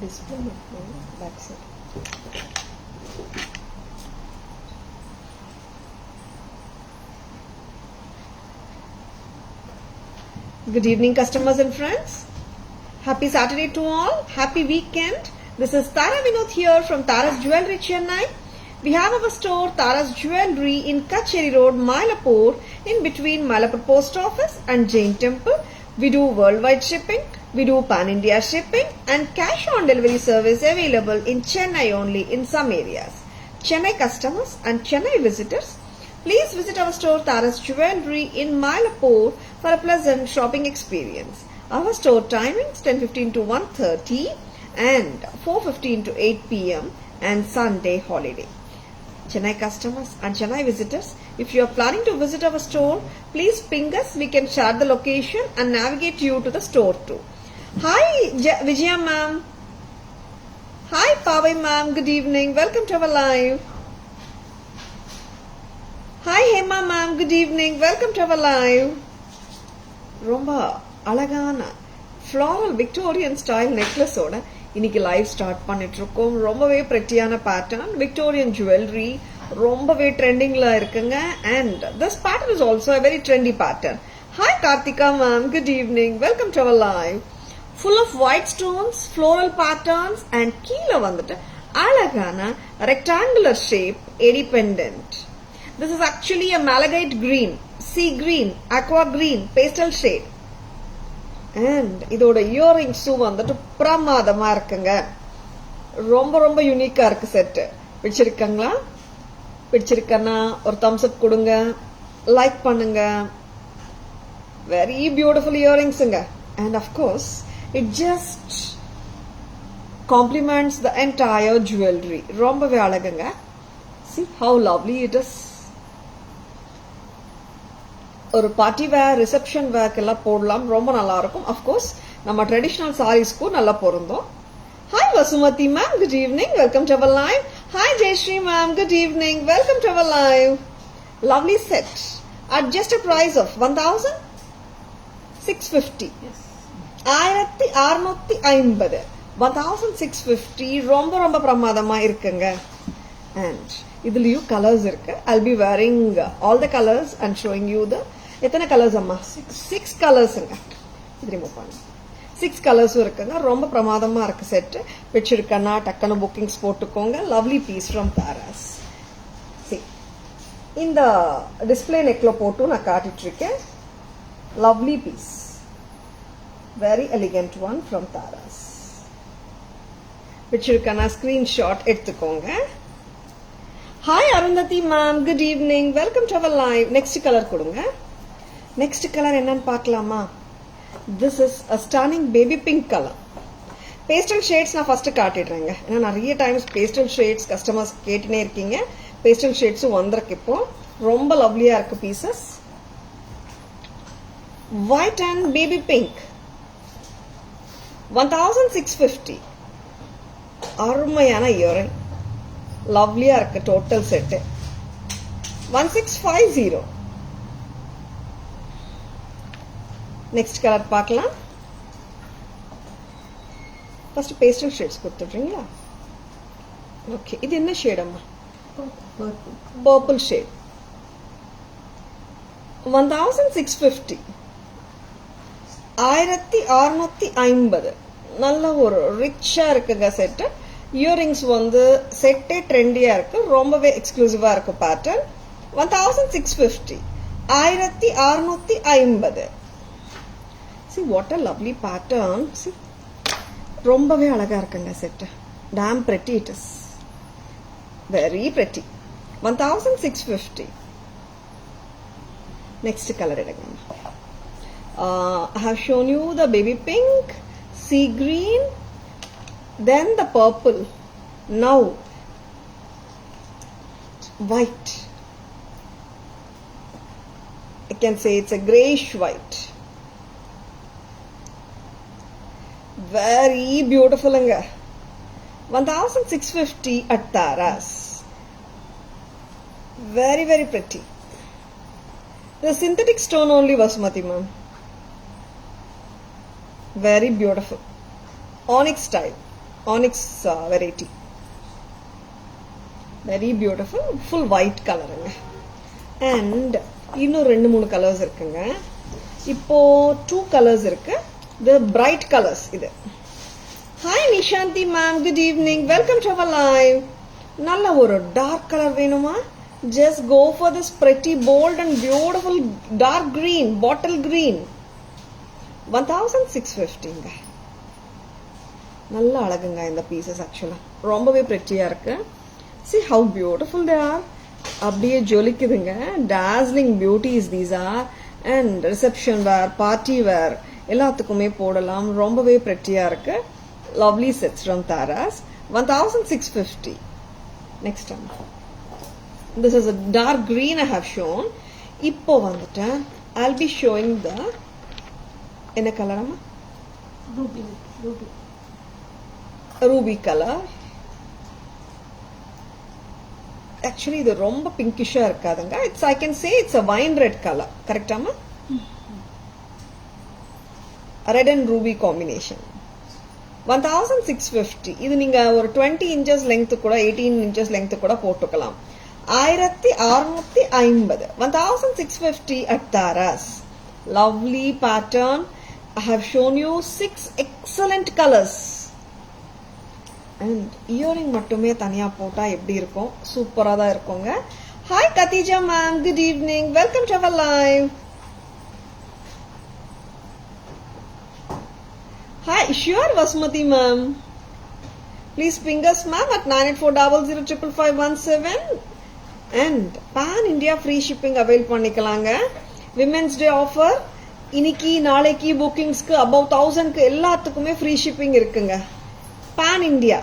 display back side. Good evening, customers and friends. Happy Saturday to all. Happy weekend. This is Tara Vinod here from Tara's Jewelry, Chennai. We have our store Tara's Jewelry in Kacheri Road, Mylapore, in between Mylapore Post Office and Jain Temple. We do worldwide shipping. We do pan-India shipping and cash on delivery service available in Chennai only in some areas. Chennai customers and Chennai visitors, please visit our store Tara's Jewelry in Mylapore for a pleasant shopping experience. Our store timings 10:15 to 1:30 and 4:15 to 8 p.m. and Sunday holiday. Chennai customers and Chennai visitors, if you are planning to visit our store, please ping us. We can share the location and navigate you to the store too. Hi Vijaya ma'am. Hi Pavai ma'am. Good evening. Welcome to our live. Hi Hema ma'am. Good evening. Welcome to our live. ரொம்ப அழகான floral Victorian style நெக்லஸோட இன்னைக்கு live start பண்ணிட்டு இருக்கோம். ரொம்பவே பிரெட்டியான pattern Victorian jewellery ரொம்பவே ட்ரெண்டிங்ல இருக்குங்க. And this pattern is also a very trendy pattern. Hi Karthika ma'am. Good evening. Welcome to our live. Full of white stones, floral patterns and கீழ வந்துட்டு அழகான rectangular shape எடி pendant. This is actually a malachite green, sea green, aqua green, pastel shade. And இதோட இயரிங்ஸும் வந்துட்டு பிரமாதமா இருக்குங்க. ரொம்ப ரொம்ப யூனிக்கா இருக்கு செட். பிடிச்சிருக்கங்களா? பிடிச்சிருக்கனா ஒரு thumbs up கொடுங்க, லைக் பண்ணுங்க. Very beautiful earringsங்க. And of course, it just complements the entire jewelry. ரொம்பவே அழகுங்க. See how lovely it is. ஒரு பார்ட்டி வேர் ரிசப்ஷன் வேர்க்கு எல்லாம் போடலாம். ரொம்ப நல்லா இருக்கும். அஃப்கோர்ஸ் நம்ம ட்ரெடிஷ்னல் சாரீஸ்க்கும் நல்லா பொருந்தும். Hi Vasumathi ma'am. Good evening. Welcome to our live. Hi Jayashree ma'am. Good evening. Welcome to our live. Lovely set at just a price of 1650. 1650. 1650 ரொம்ப ரொம்ப பிரமாதமா இருக்குங்க. அண்ட் இதுலயும் கலர்ஸ் இருக்கு. I'll be wearing all the colors and showing you the எத்தனை colours அம்மா? 6 கலர்ஸ்ங்க. இது remove பண்ணு. 6 கலர்ஸும் இருக்குங்க. ரொம்ப பிரமாதமா இருக்கு செட். பிடிச்சிருக்கனா டக்குனு புக்கிங்ஸ் போட்டுக்கோங்க. Lovely piece from Taras. இந்த டிஸ்பிளே நெக்ல போட்டு நான் காட்டிட்டு இருக்கேன். Lovely piece. Very elegant one from Taras. பிடிச்சிருக்கனா ஸ்கிரீன்ஷாட் எடுத்துக்கோங்க. Hi Arundhati ma'am. Good evening. Welcome to our live. Next color கொடுங்க. Next color என்னன்னு பார்க்கலாமா? This is a stunning baby pink color. Pastel shades நான் first காட்டிடுறேங்க. ஏன்னா நிறைய டைம்ஸ் pastel shades கஸ்டமர்ஸ் கேட்டுனே இருக்கீங்க. pastel shades வந்திருக்கு இப்போ. ரொம்ப லவ்லியா இருக்கு pieces. White and baby pink. 1650. அருமையான இயரிங். லவ்லியா இருக்கு டோட்டல் செட். 1650. நெக்ஸ்ட் கலர் பார்க்கலாம். ஃபர்ஸ்ட் பேஸ்டல் ஷேட்ஸ் கொடுத்துடுறீங்களா? ஓகே. இது என்ன ஷேட் அம்மா? Purple shade. 1650. 1650. நல்ல ஒரு ரிச்சா இருக்குங்க செட். இயரிங்ஸ் வந்து செட்டே ட்ரெண்டியா இருக்கு. ரொம்பவே எக்ஸ்க்ளூசிவா இருக்கு pattern. 1650. 1650. See what a lovely pattern. See ரொம்பவே அழகா இருக்குங்க set. Damn pretty it is. Very pretty. 1650. Next color எடுங்க. I have shown you the baby pink, sea green, then the purple. Now white. I can say it's a grayish white. Very beautiful anga. 1650 at Taras. Very very pretty. The synthetic stone only, Vasumati ma'am. Very beautiful. Onyx style. onyx variety. Very beautiful, full white color. And இன்னும் 2-3 colours இருக்குங்க. இப்போ 2 colours இருக்கு. The bright colors இது. Hi Nishanti ma'am, good evening. Welcome to our live. நல்ல ஒரு dark color வேணுமா? Just go for this pretty bold and beautiful dark green, bottle green. 1650ங்க. நல்ல அழகுங்க இந்த pieces actually. ரொம்பவே prettyயா இருக்கு. See how beautiful they are. அப்படியே ஜொலிக்குதுங்க. Dazzling beauties these are. And reception wear, party wear எல்லாத்துக்குமே போடலாம். ரொம்பவே prettyயா இருக்கு. Lovely sets from Taras. 1650. Next one. This is a dark green I have shown. இப்போ வந்துட்டேன். I'll be showing the என்ன கலரமா? Ruby color. Actually இது ரொம்ப பிங்கிஷா இருக்காதுங்க. I can say it's a wine red color. கரெக்டாமா? Red and ruby combination. 1650. இது நீங்க ஒரு 20 inches length கூட 18 inches length கூட போட்டுக்கலாம். 1650. 1650 at Taras. Lovely pattern. I have shown you 6 excellent colors. And earring மட்டுமே தனியா போட்டா எப்படி இருக்கும்? சூப்பரா தான் இருக்குங்க. Hi Katija ma'am, good evening. Welcome to our live. Hi, sure Vasmati ma'am. Please ping us ma'am at 9840055517. And Pan India free shipping avail பண்ணிக்கலாங்க. Women's Day offer. இன்னைக்கு நாளைக்கு bookings-க்கு above 1000-க்கு எல்லாத்துக்குமே free shipping இருக்குங்க. Pan India.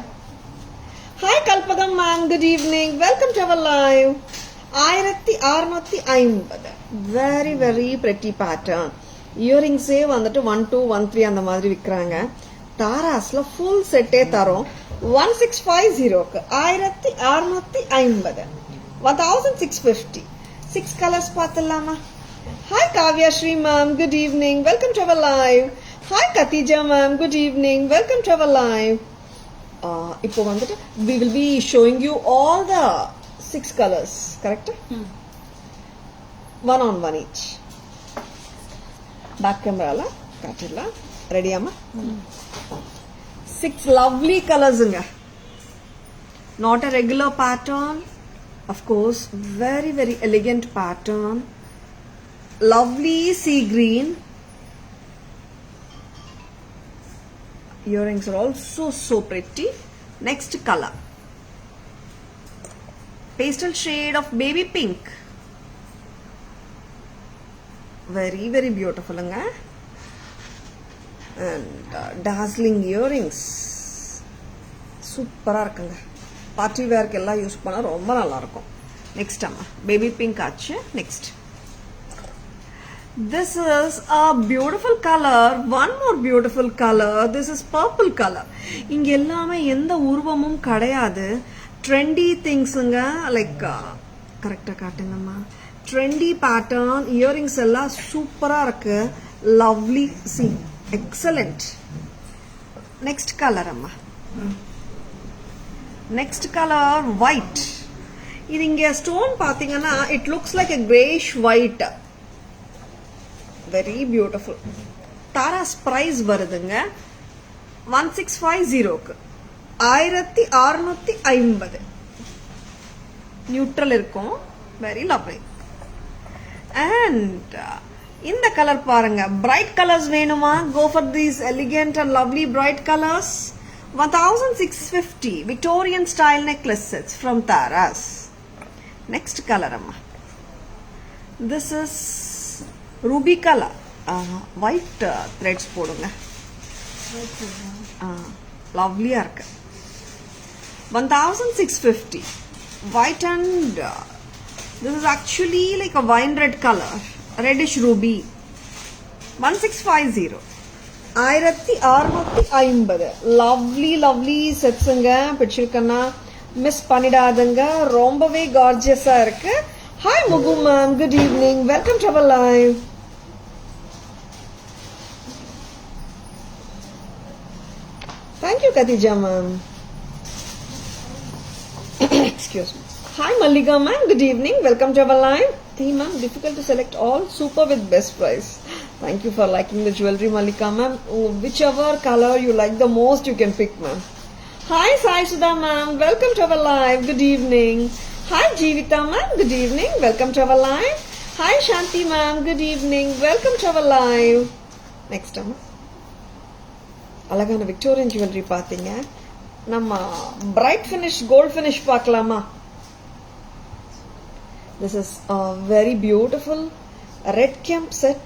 Hi Kalpadam ma'am, good evening. Welcome to our live. 1650. Very very pretty pattern. Earrings வந்துட்டு 1 2 1 3 அந்த மாதிரி விக்கறாங்க. தாராஸ்ல full set தரோம். 1650க்கு 1650. 1650. 6 colors பார்த்தலாமா? Hi Kavya Shri ma'am, good evening. Welcome to our live. Hi Katija ma'am, good evening. Welcome to our live. இப்போ வந்துட்டு we will be showing you all the 6 colors, correct? One on one each. Back camera la காட்டிடலாம். ரெடியாமா? 6 lovely colors inga. Not a regular pattern. Of course, very very elegant pattern. Lovely sea green. Earrings are also so pretty. Next color. Pastel shade of baby pink. Very very beautiful anga. And dazzling earrings. Super ah irukanga. Party wear ku ella use panna romba nalla irukum. Next amma baby pink ஆச்சு. Next. This is a beautiful color. One more beautiful color. This is purple color. இங்க எல்லாமே எந்த உருவமும் கிடையாது. Trendy thingsங்க like கரெக்ட்டா காட்டுங்கம்மா. Trendy pattern earrings எல்லாம் சூப்பரா இருக்கு. Lovely. See, excellent. Next color அம்மா. Next color white. இது இங்க stone பாத்தீங்கன்னா it looks like a grayish white. Very beautiful. Taras price வருதுங்க 1650க்கு 1650. நியூட்ரல் இருக்கும். Very lovely. And இந்த கலர் பாருங்க. Bright colors வேணுமா? Go for these elegant and lovely bright colors. 1650 Victorian style necklace sets from Taras. Next color amma. This is ruby color. White threads போடுங்க. Lovely ஆ இருக்கு. 1650 white and this is actually like a wine red color, reddish ruby. 1650 1650. Lovely lovely setsங்க. பிடிச்சிருக்கனா miss பண்ணிடாதங்க. ரொம்பவே gorgeous-ஆ இருக்கு. Hi Mugu ma'am, good evening. Welcome to our live. Thank you you, Katija ma'am. Excuse me. Hi, Mallika ma'am. Good evening. Welcome to our live. Theme ma'am, difficult to select all. Super with best price. Thank you for liking the jewelry, Mallika ma'am. Whichever color you like the most, you can pick, ma'am. Hi, Sai Sudha ma'am. Welcome to our live. Good evening. Hi, Jeevita ma'am. Good evening. Welcome to our live. Hi, Shanti ma'am. Good evening. Welcome to our live. Next time. அழகான Victorian jewellery பார்த்தீங்க. நம்ம bright finish gold finish பார்க்கலாமா? This is a very beautiful red kemp set.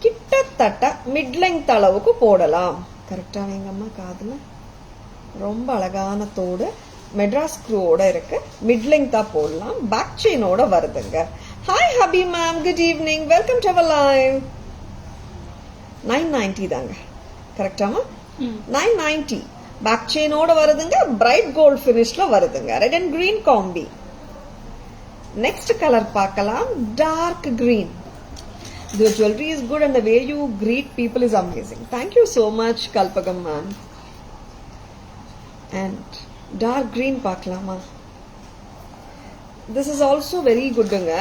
கிட்டத்தட்ட mid length அளவுக்கு போடலாம். கரெக்டா வைங்கம்மா காதுல. ரொம்ப அழகான தோடு மெட்ராஸ் ஸ்க்ரூவோட இருக்கு. மிட் லெங்தா போடலாம். பேக் செயினோட வருதுங்க. ஹாய் ஹபி ma'am, good evening. Welcome to our live. 990 தாங்க. கரெக்டாமா? 990 பேக் செயினோட வருதுங்க. பிரைட் கோல்ட் ஃபினிஷ்ல வருதுங்க. Red and green combi. Next colour பார்க்கலாம். Dark green. The jewelry is good and the way you greet people is amazing. Thank you so much, Kalpagam ma'am. And dark green பார்க்கலாமா? This is also very goodங்க.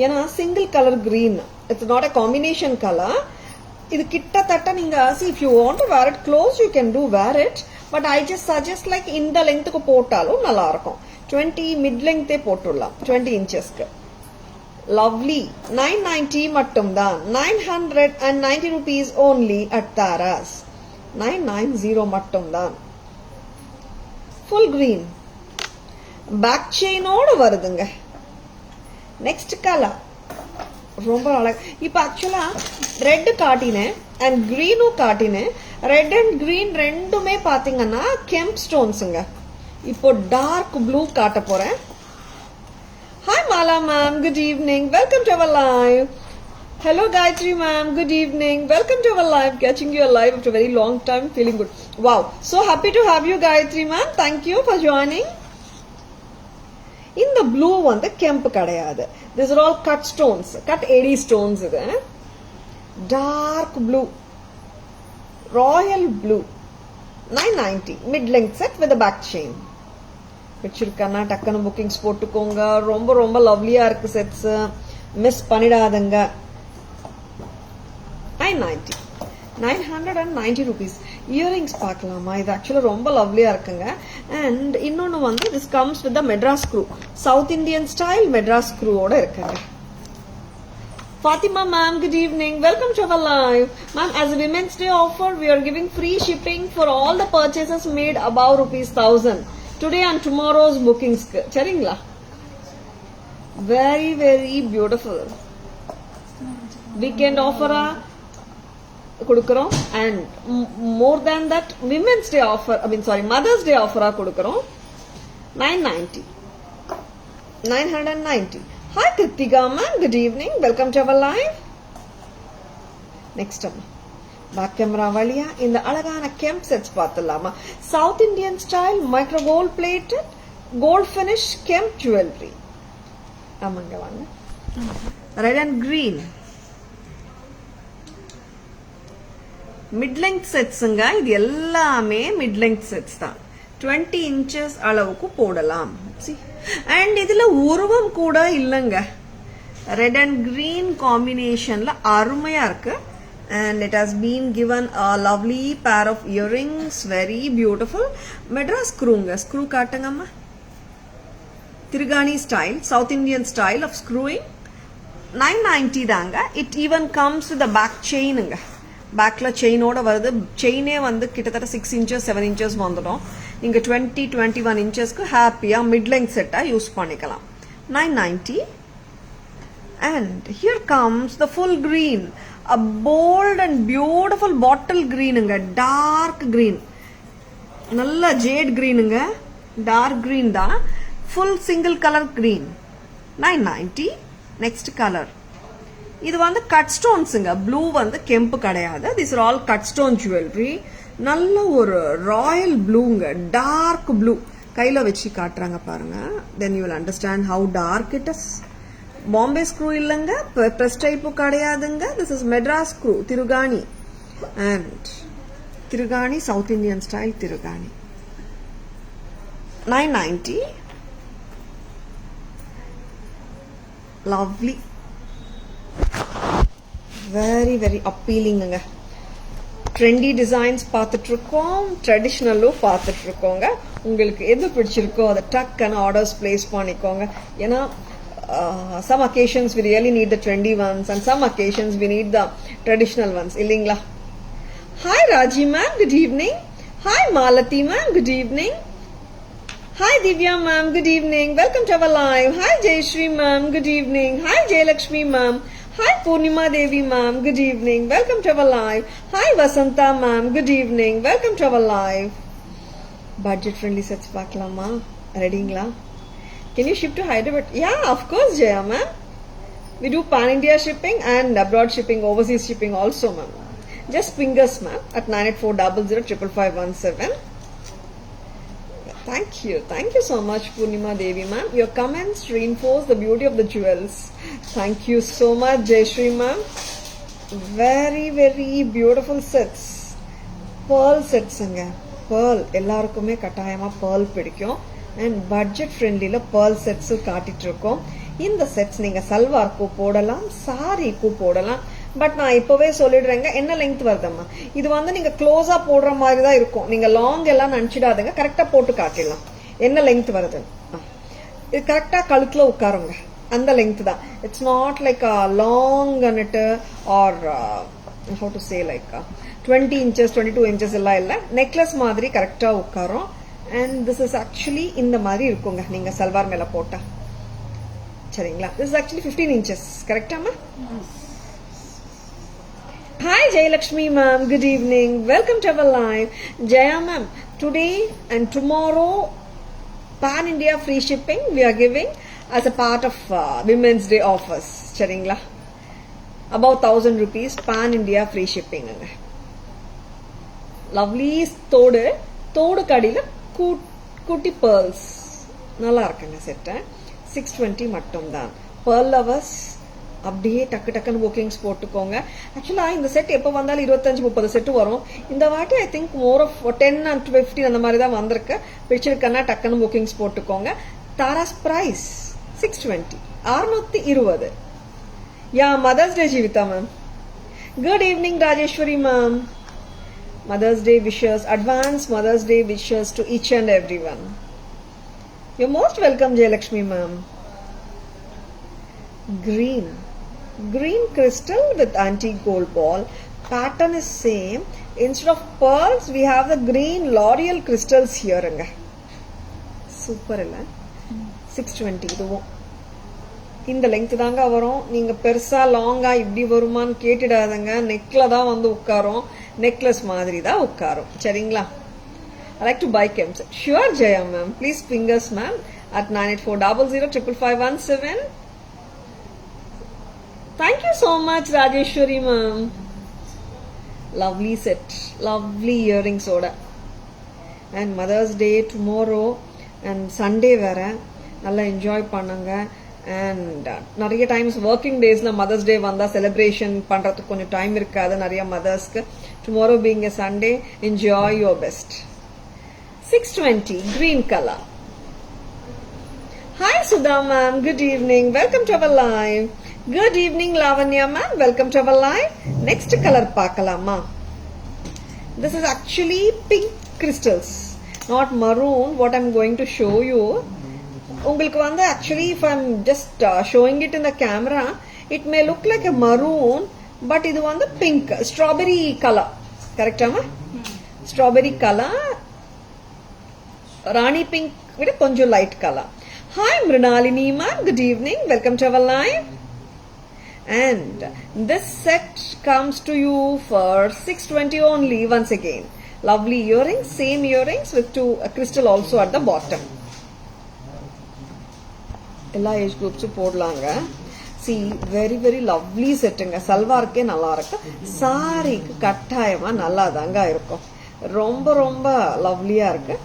ஏன்னா single color green. It's not a combination color. இது கிட்டத்தட்ட நீங்க see if you want to wear it close you can do wear it, but I just suggest like இந்த லெங்த்க்கு போட்டாலும் நல்லா இருக்கும். 20 mid length போட்டுடலாம். 20 inchesக்கு. Lovely. 990 மட்டும் தான். 990 rupees only at Taras. 990 மட்டும் தான். Full green. Back chain ஓட வருதுங்க. Next color. ரொம்ப அழகா. இப்போ ஆக்சுவலா ரெட் காட்டினேன் அண்ட் கிரீனும் காட்டினேன். ரெட் அண்ட் கிரீன் ரெண்டுமே பாத்தீங்கன்னா கெம்ப் ஸ்டோன்ஸுங்க. இப்போ டார்க் ப்ளூ காட்ட போறேன். Hi Mala ma'am, good evening. Welcome to our live. Hello Gayatri ma'am, good evening. Welcome to our live. Catching you alive after a very long time. Feeling good. Wow. So happy to have you Gayatri ma'am. Thank you for joining. In the blue one, the kemp kadayadu. These are all cut stones. Cut 80 stones. Dark blue. Royal blue. 990. Mid-length set with a back chain. வச்சிருக்கேன்னா டக்குனு bookings போட்டுக்கோங்க. ரொம்ப ரொம்ப லவ்லியா இருக்கு sets. Miss பண்ணிடாதங்க. 990. 990 rupees. Earrings பார்க்கலாமா? இது ஆக்சுவலா ரொம்ப லவ்லியா இருக்குங்க. அண்ட் இன்னொன்னு வந்து this comes with the Madras screw. South Indian style Madras ஸ்க்ரூவோட இருக்குங்க. Fatima ma'am, good evening. Welcome to our live. Ma'am, as a Women's Day offer, we are giving free shipping for all the purchases made above ₹1000. Today and tomorrow's bookings. Charingla. Very, very beautiful. Weekend offer kudukurom and more than that Women's Day offer, Mother's Day offer kudukurom. 990. 990. Hi Kritika ma'am, good evening. Welcome to our live. Next one. Back camera valiya இந்த அழகான கெம்ப் sets பார்த்தலாமா? South Indian style micro gold plated gold finish kemp jewelry. ஆமாங்க வாங்க. Red and green. Mid length setsங்க. இது எல்லாமே mid length sets தான். 20 inches அளவுக்கு போடலாம். See? And இதுல உருவம் கூட இல்லங்க. Red and green combinationல அருமையா இருக்கு. And it has been given a lovely pair of earrings. Very beautiful. Madras screwங்க. Screw காட்டுங்கம்மா. Tirugani style. South Indian style of screwing. 990 தாங்க. It even comes with a back chainங்க. பேக்ல செயினோட வருது. செயினே வந்து கிட்டத்தட்ட 6 inches 7 inches வந்துடும். நீங்க 20-21 inchesக்கு ஹாப்பியா மிட் லெங்த் செட்டா use பண்ணிக்கலாம். 990. And here comes the full green. A bold and beautiful bottle greenங்க. Dark green. நல்ல jade greenங்க. Dark green தான். Full single color green. 990. Next color. இது வந்து கட் ஸ்டோன்ஸுங்க. ப்ளூ வந்து கெம்பு கிடையாது. This are all cut stone jewellery. நல்ல ஒரு Royal ப்ளூங்க. Dark blue. கையில வச்சு காட்டுறாங்க பாருங்க. Then you will understand how dark it is. Bombay screw இல்லைங்க. பிரஸ் டைப்பு கிடையாதுங்க. This is Madras screw. திருகாணி. And Tirugani, South Indian style Tirugani. 990. Lovely. Very, very appealing. Trendy designs பார்த்துட்ருக்கோம், ட்ரெடிஷ்னலும் பார்த்துட்ருக்கோங்க. உங்களுக்கு எது பிடிச்சிருக்கோ அதை டக்குன்னு ஆர்டர்ஸ் பிளேஸ் பண்ணிக்கோங்க. ஏன்னா some occasions we really need the trendy ones and some occasions we need the traditional ones இல்லைங்களா? Hi Raji ma'am, good evening. Hi Malati ma'am, good evening. Hi Divya ma'am, good evening. Welcome to our live. Hi Jayashree ma'am, good evening. Hi Jayalakshmi ma'am. Hi Purnima Devi ma'am, good evening. Welcome to our live. Hi Vasanta ma'am, good evening. Welcome to our live. Budget friendly sets பார்க்கலாமா? ரெடிங்களா? Can you ship to Hyderabad? Yeah, of course Jaya ma'am. We do pan India shipping and abroad shipping, overseas shipping also ma'am. Just ping us ma'am at 9840055517. Thank you so much Purnima Devi ma'am. Your comments reinforce the beauty of the jewels. Thank you so much Jayashree ma'am. Very very beautiful sets. Pearl sets anga. Pearl எல்லாருக்குமே கட்டாயமா pearl பிடிக்கும். And budget friendly la pearl sets காட்டிட்டு இருக்கோம். இந்த sets நீங்க சல்வார்க்கு போடலாம், சாரிக்கு போடலாம். பட் நான் இப்பவே சொல்லிடுறேங்க, என்ன லெங்த் வருதம்மா, இது வந்து நீங்க க்ளோஸா போடுற மாதிரி தான் இருக்கும். நீங்க லாங் எல்லாம் நினைச்சிடாதுங்க, கரெக்டா போட்டு காட்டிடலாம். என்ன லெங்த் வருது, இது கரெக்டா கழுத்துல உட்காருங்க, அந்த லெங்த் தான். It's not like long and or how to say like 20 inches 22 inches எல்லாம் இல்லை, நெக்லஸ் மாதிரி கரெக்டா உட்காரும். அண்ட் திஸ் இஸ் ஆக்சுவலி இந்த மாதிரி இருக்குங்க நீங்க சல்வார் மேல போட்டா. சரிங்களா? This is actually 15 inches கரெக்டாமா? Hi Jayalakshmi ma'am, good evening. Welcome to our live. Jaya ma'am, today and tomorrow Pan India free shipping we are giving as a part of Women's Day offers. சரிங்களா? About 1000 rupees Pan India free shipping. Lovely தோடு கடியில குட்டி pearls நல்லா இருக்குங்க set. 620 மட்டும் தான். Pearl lovers அப்படியே டக்கு டக்குன்னு புக்கிங்ஸ் போட்டுக்கோங்க. ஆக்சுவலா இந்த செட் எப்போ வந்தாலும் 25-30 செட்டு வரும். இந்த வாட்டி I think more of 10 and 15 அந்த மாதிரி தான் வந்திருக்கு. பிடிச்சிருக்கன்னா டக்குன்னு புக்கிங்ஸ் போட்டுக்கோங்க. Tara's price 620, 620. Yeah mother's day Jeevitha ma'am. Good evening Rajeshwari ma'am. Mother's day wishes, advance mother's day wishes to each and every one. You most welcome Jayalakshmi ma'am. Green crystal with antique gold ball. Pattern is same. Instead of pearls we have the green L'Oreal crystals here. Super illa. 620 இதுவும் இந்த length தாங்க வரும். நீங்க பெருசா லாங்கா இப்படி வருமான்னு கேட்டிடாதங்க. நெக்ல தான் வந்து உட்காரும், நெக்லஸ் மாதிரி தான் உட்காரும். சரிங்களா? I like to buy Kems. Sure Jaya ma'am. Please ping us ma'am at 9840055517. Thank you so much Rajeshwari ma'am. Lovely set, lovely earrings oda. And Mother's Day tomorrow and Sunday vera nalla enjoy பண்ணுங்க. And நிறைய times working daysல Mother's Day வந்தா celebration பண்றதுக்கு கொஞ்சம் time இருக்காது நிறைய mothersக்கு. Tomorrow being a Sunday, enjoy your best. 620 green color. Hi Sudha ma'am, good evening. Welcome to our live. Good evening Lavanya ma'am, welcome to our live. Next color பார்க்கலாமா? This is actually pink crystals, not maroon. What I'm going to show you, உங்களுக்கு வந்து actually if I'm just showing it in the camera it may look like a maroon, but இது வந்து pink strawberry color. கரெக்டாமா? Strawberry color, Rani pink விட கொஞ்சம் light color. Hi Mrinalini ma'am, good evening. Welcome to our live. And this set comes to you for 620 only. Once again, lovely earrings, same earrings with two crystal also at the bottom. எல்லா age குரூப்ஸும் போடலாங்க. See, very very lovely செட்டுங்க. சல்வார்க்கே நல்லா இருக்கு, சாரிக்கு கட்டாயமா நல்லா தாங்க இருக்கும். ரொம்ப ரொம்ப லவ்லியா இருக்கு.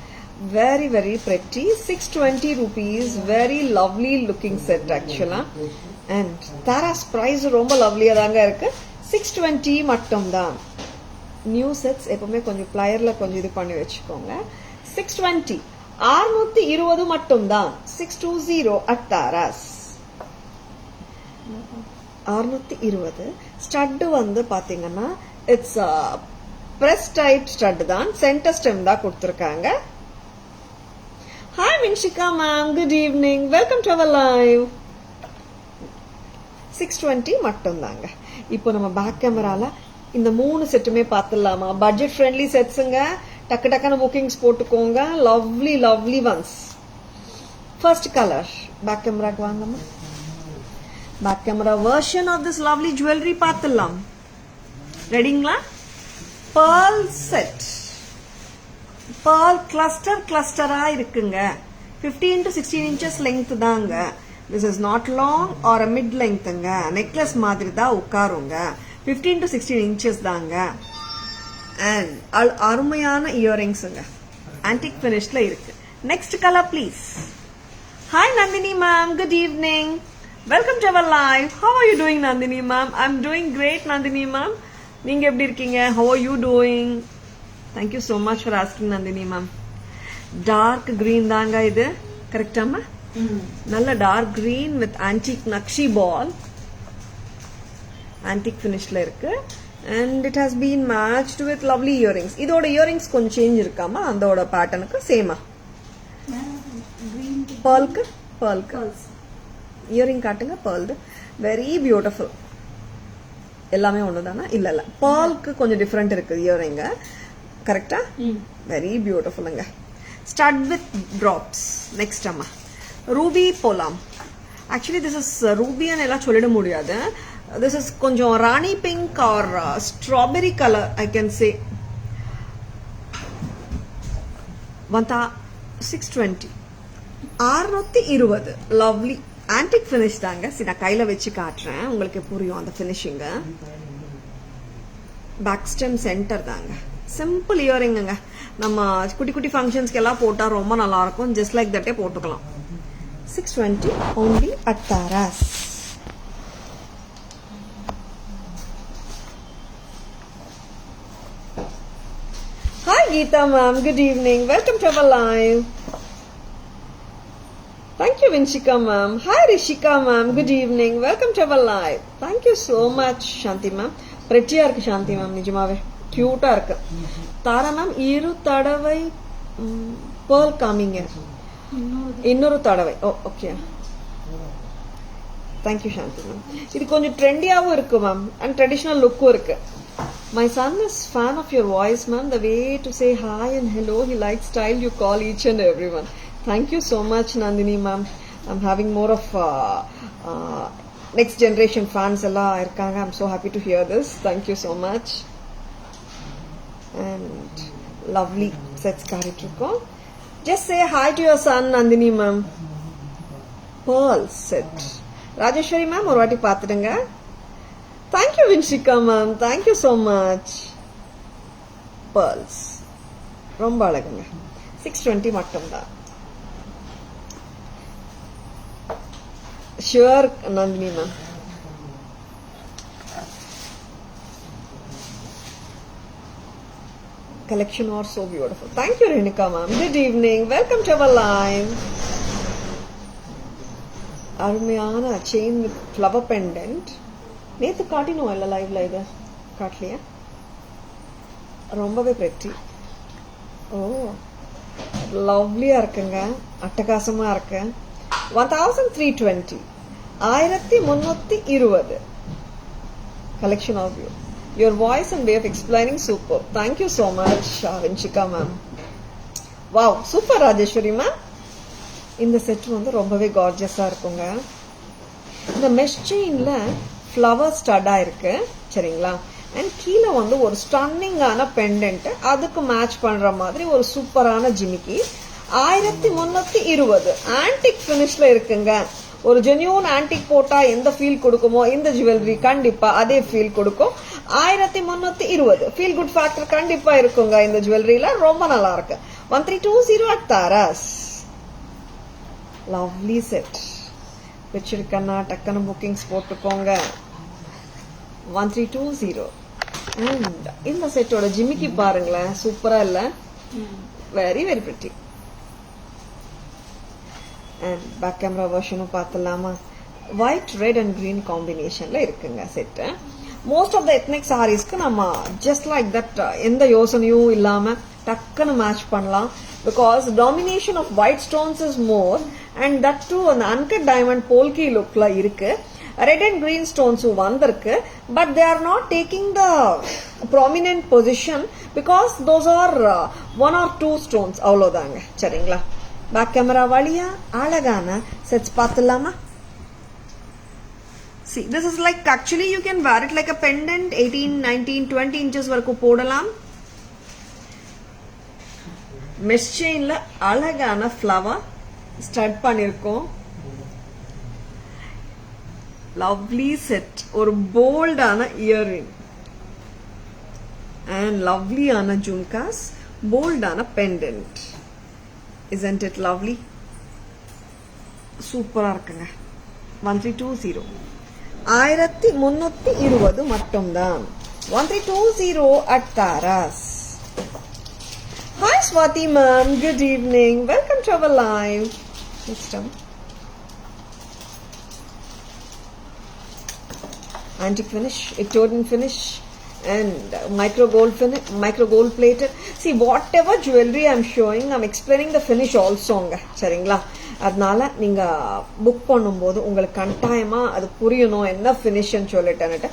Very very pretty. 620 rupees. Very lovely looking set actually. And Tara's price ரொம்ப லவ்லியா தாங்க இருக்கு. 620 மட்டும் தான். நியூ செட்ஸ் எப்பவுமே கொஞ்சம் பிளையர்ல கொஞ்சம் இது பண்ணி வச்சுக்கோங்க. 620 620 மட்டும்தான். 620 at Taras. 620 ஸ்டட் வந்து பாத்தீங்கன்னா இட்ஸ் பிரஸ் டைப் ஸ்டட் தான். சென்டர் ஸ்டெம் தான் கொடுத்திருக்காங்க. Hi Vinshika ma'am, good evening, welcome to our live. 620 மட்டும் தாங்க. இப்போ நம்ம பேக் கேமரால இந்த 3 செட்டுமே பார்த்துடலாமா? பட்ஜெட் ஃப்ரெண்ட்லி செட்ஸுங்க. டக்கு டக்குன்னு புக்கிங்ஸ் போட்டுக்கோங்க. Lovely lovely ones. First colour back கேமராக்கு வாங்கம்மா. Back camera version of this lovely jewellery பார்த்துடலாம். ரெடிங்களா? Pearl set. பேர்ல் கிளஸ்டரா இருக்குங்க. 15 to 16 inches length தாங்க. This is not long or a mid lengthங்க. நெக்லஸ் மாதிரி தான் உட்காருங்க. 15 to 16 inches தாங்க. And அருமையான இயரிங்ஸ்ங்க. ஆன்டிக் ஃபினிஷ்ல இருக்கு. Next colour please. Hi Nandini ma'am, good evening. Welcome to our live. How are you doing Nandini ma'am? I'm doing great Nandini ma'am. நீங்க எப்படி இருக்கீங்க? How are you doing? Thank you so much for asking Nandini ma'am. Dark green தாங்க இது. கரெக்டாமா? நல்ல dark green with antique nakshi ball. Antique ஃபினிஷ்ல இருக்கு. And it has been matched with lovely earrings. இதோட இயரிங்ஸ் கொஞ்சம் சேஞ்ச் இருக்காமா? அதோட பேட்டர்னுக்கு சேமா? பேர்ல்க்கு இயரிங் காட்டுங்க. Pearl very beautiful. எல்லாமே ஒண்ணுதானா? இல்ல இல்ல, பேர்ல்க்கு கொஞ்சம் டிஃபரெண்ட் இருக்கு இயரிங். கரெக்டா? வெரி பியூட்டிஃபுல்லுங்க. Stud with drops. நெக்ஸ்ட் அம்மா ரூபி போலாம். ஆக்சுவலி திஸ் இஸ் ரூபின்னு எல்லாம் சொல்லிட முடியாது. திஸ் இஸ் கொஞ்சம் rani pink or strawberry colour I can say. 620 620 lovely antique finish தாங்க. சரி, நான் கையில வச்சு காட்டுறேன், உங்களுக்கு புரியும் அந்த ஃபினிஷிங். பேக் ஸ்டெம் சென்டர் தாங்க. சிம்பிள் இயரிங்குங்க. நம்ம குட்டி குட்டி ஃபங்க்ஷன்ஸ்க்கு எல்லாம் போட்டா ரொம்ப நல்லா இருக்கும். ஜஸ்ட் லைக் தட்டே போட்டுக்கலாம். 620 only at Taras. Hi Geeta ma'am, good evening. Welcome to our live. Thank you Vinshika ma'am. Hi Rishika ma'am, good evening. Welcome to our live. Thank you so much Shanti ma'am. pretty இருக்கு சாந்தி ma'am, நிஜமாவே கியூட்டா இருக்கு. தாரா ma'am இரு தடவை pearl காமிங்க. இன்னொரு தடவை. Okay, thank you Shanthi ma'am. இது கொஞ்சம் ட்ரெண்டியாவும் இருக்கு மேம், அண்ட் ட்ரெடிஷனல் லுக்கும் இருக்கு. My son is fan of your voice ma'am. The way to say hi and hello, he likes style you call each and everyone. Thank you so much Nandini ma'am. I'm having more of next generation fans alla irukanga. I'm so happy to hear this. Thank you so much. And lovely sets karitrukom. Just say hi to your son Nandini ma'am. Pearl set. Rajeshwari ma'am ஒரு வாட்டி பாத்துடுங்க. Thank you Vinshika ma'am. Thank you so much. Pearls ரொம்ப அழகுங்க. 620 மட்டும் தான். Sure Nandini ma'am. Collection are so beautiful. Thank you Renika ma'am. Good evening. Welcome to our live. அருமையான chain with flower pendant. நேத்து காட்டினோம் இல்ல லைவ்ல? இது காட்டலையா? ரொம்பவே பிரெட்டி. ஓ, லவ்லியா இருக்குங்க, அட்டகாசமா இருக்கு. 1320 1320 collection of you. Your voice and way of explaining super. Thank you so much Vinshika ma'am. Wow, super Rajeshwari ma'am. இந்த செட் வந்து ரொம்பவே கார்ஜியஸா இருக்குங்க. இந்த மெஷ் செயின்ல ஃப்ளவர் ஸ்டட்டா இருக்கு, சரிங்களா? அண்ட் கீழே வந்து ஒரு ஸ்டன்னிங்கான பெண்டன்ட், அதுக்கு மேட்ச் பண்ற மாதிரி ஒரு சூப்பரான ஜிமிக்கி. 1320 ஆன்டிக் ஃபினிஷ்ல இருக்குங்க. ஒரு ஜென்யூன் ஆன்டிக் போட்டா எந்த ஃபீல் கொடுக்குமோ இந்த ஜுவல்லரி கண்டிப்பா அதே ஃபீல் கொடுக்கும். 1320 ஃபீல் குட் ஃபேக்டர் கண்டிப்பா இருக்குங்க இந்த ஜுவல்லரியில. ரொம்ப நல்லா இருக்கு. 1320 at Taras. Lovely set. பிடிச்சிருக்கன்னா டக்குன்னு புக்கிங்ஸ் போட்டுக்கோங்க. 1320. And இந்த செட்டோட ஜிமிக்கி பாருங்களேன், சூப்பரா இல்ல? Very very pretty. And back camera வெர்ஷனும் பார்த்தலாமா? ஒயிட் ரெட் அண்ட் கிரீன் காம்பினேஷன்ல இருக்குங்க செட். மோஸ்ட் ஆஃப் த எத்னிக் சாரீஸ்க்கு நம்ம ஜஸ்ட் லைக் தட் எந்த யோசனையும் இல்லாம டக்குன்னு மேட்ச் பண்ணலாம். Because domination of white stones is more and that too அந்த அன்கட் டைமண்ட் போல்கி லுக்ல இருக்கு. ரெட் அண்ட் கிரீன் ஸ்டோன்ஸும் வந்திருக்கு. But they are not taking the prominent position because those are 1 or 2 stones. அவ்வளோதாங்க. சரிங்களா? பேக் கேமரா வழியா அழகான செட்ஸ் பார்த்துலாமா? See, this is like actually you can wear it like a pendant. 18, 19, 20 inches வரைக்கு போடலாம். Mesh செயின்ல அழகான ஃப்ளவர் ஸ்டட் பண்ணிருக்கோம். Lovely set. ஒரு போல்டான இயர்ரிங் அண்ட் லவ்லியான ஜும்காஸ், போல்டான பெண்டன்ட். Isn't it lovely? சூப்பரா இருக்குங்க. 1320 1320 மட்டும்தான். 1320 at Taras. Hi Swati ma'am, good evening. Welcome to our live. Next time. Antique finish, Victorian finish, and micro gold plated. See, whatever jewelry I'm showing, I'm explaining the finish also. சரிங்களா? அதனால நீங்க book பண்ணும்போது உங்களுக்கு கட்டாயமா அது புரியணும் என்ன ஃபினிஷ்னு சொல்லிட்டேன்னுட்டு.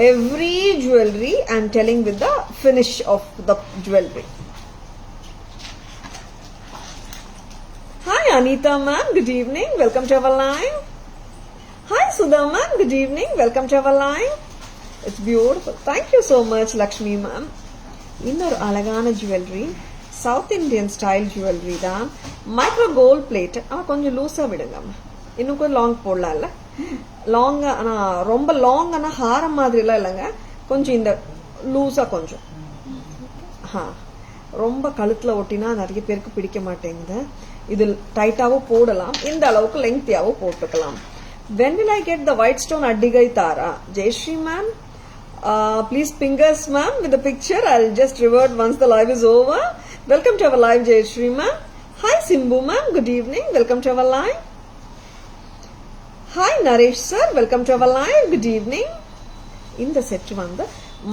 Every jewellery I am telling with the finish of the jewellery. Hi Anitha ma'am, good evening. Welcome to our live. Hi Sudha ma'am, good evening. Welcome to our live. It's beautiful. Thank you so much, Lakshmi ma'am. இன்னொரு அழகான jewellery, South Indian style jewellery தான். Micro gold plate. கொஞ்சம் லூஸா விடுங்க. இன்னும் கொஞ்சம் long போடலாம்ல? Long ஆனா ரொம்ப லாங் ஆனா ஹாரம் மாதிரி எல்லாம் இல்லைங்க. கொஞ்சம் இந்த லூஸா கொஞ்சம். ரொம்ப கழுத்துல ஒட்டினா நிறைய பேருக்கு பிடிக்க மாட்டேங்குது. இது டைட்டாவும் போடலாம், இந்த அளவுக்கு லெங்க்தியாவும் போட்டுக்கலாம். When will I get the white stone Addigai Tara? Jayashree ma'am, please ping us ma'am with the picture. I'll just revert once the live is over. Welcome to our live, Jayashree ma'am. Hi Simbu ma'am, good evening. Welcome to our live. Hi Naresh sir, welcome to our live. Good evening. இந்த set வந்து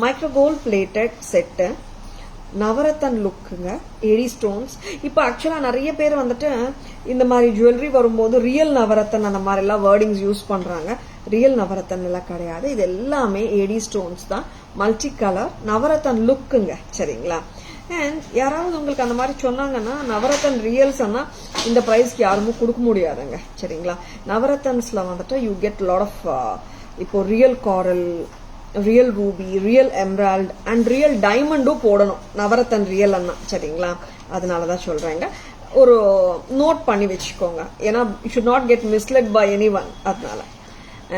micro gold plated set, navratan லுக்குங்க, AD stones. இப்போ ஆக்சுவலா நிறைய பேர் வந்துட்டு இந்த மாதிரி ஜுவல்லரி வரும்போது ரியல் நவரத்தன் அந்த மாதிரி எல்லாம் வேர்டிங்ஸ் யூஸ் பண்றாங்க. ரியல் நவரத்தன் எல்லாம் கிடையாது. இது எல்லாமே ஏடி ஸ்டோன்ஸ் தான். மல்டி கலர் நவரத்தன் லுக்குங்க. சரிங்களா? அண்ட் யாராவது உங்களுக்கு அந்த மாதிரி சொன்னாங்கன்னா நவரத்தன் ரியல்ஸ் இந்த பிரைஸ்க்கு யாருமே கொடுக்க முடியாதுங்க. சரிங்களா? நவரத்தன்ஸ்ல வந்துட்டு யூ கெட் லாட் ஆஃப் இப்போ real coral, real ruby, real emerald and real டைமண்டும் போடணும் நவரத்தன் ரியல் அண்ணா. சரிங்களா? அதனாலதான் சொல்றேங்க. ஒரு நோட் பண்ணி வச்சுக்கோங்க. ஏன்னா you should not get misled by anyone. அதனால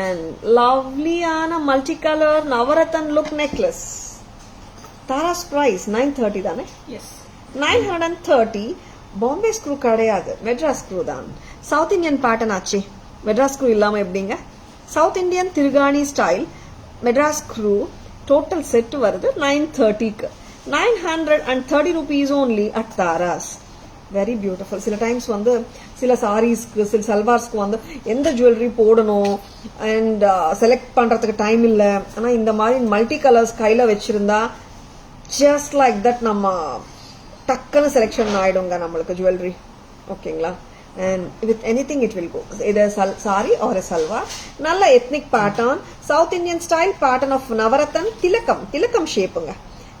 அண்ட் லவ்லியான multi colour navratan look necklace. Taras price 930 தானே? எஸ், 930. பாம்பே ஸ்க்ரூ கிடையாது, மெட்ராஸ் ஸ்க்ரூ தான். சவுத் இந்தியன் பேட்டர்ன் ஆச்சு. மெட்ராஸ் ஸ்க்ரூ இல்லாம எப்படிங்க? சவுத் இந்தியன் திருகாணி style Madras screw total set வருது 930க்கு. 930 rupees only at Taras. வெரி பியூட்டிஃபுல். சில டைம்ஸ் வந்து சில சாரீஸ்க்கு, சில சல்வார்ஸ்க்கு வந்து எந்த ஜுவல்லரி போடணும் அண்ட் செலக்ட் பண்றதுக்கு டைம் இல்லை. ஆனா இந்த மாதிரி மல்டி கலர்ஸ் கையில வச்சிருந்தா ஜஸ்ட் லைக் தட் நம்ம டக்குன்னு செலெக்ஷன் ஆயிடுங்க நம்மளுக்கு ஜுவல்லரி. ஓகேங்களா? And with anything it will go, either sari or a salwar. Nalla ethnic pattern, South Indian style pattern of Navarathan tilakam shape nga.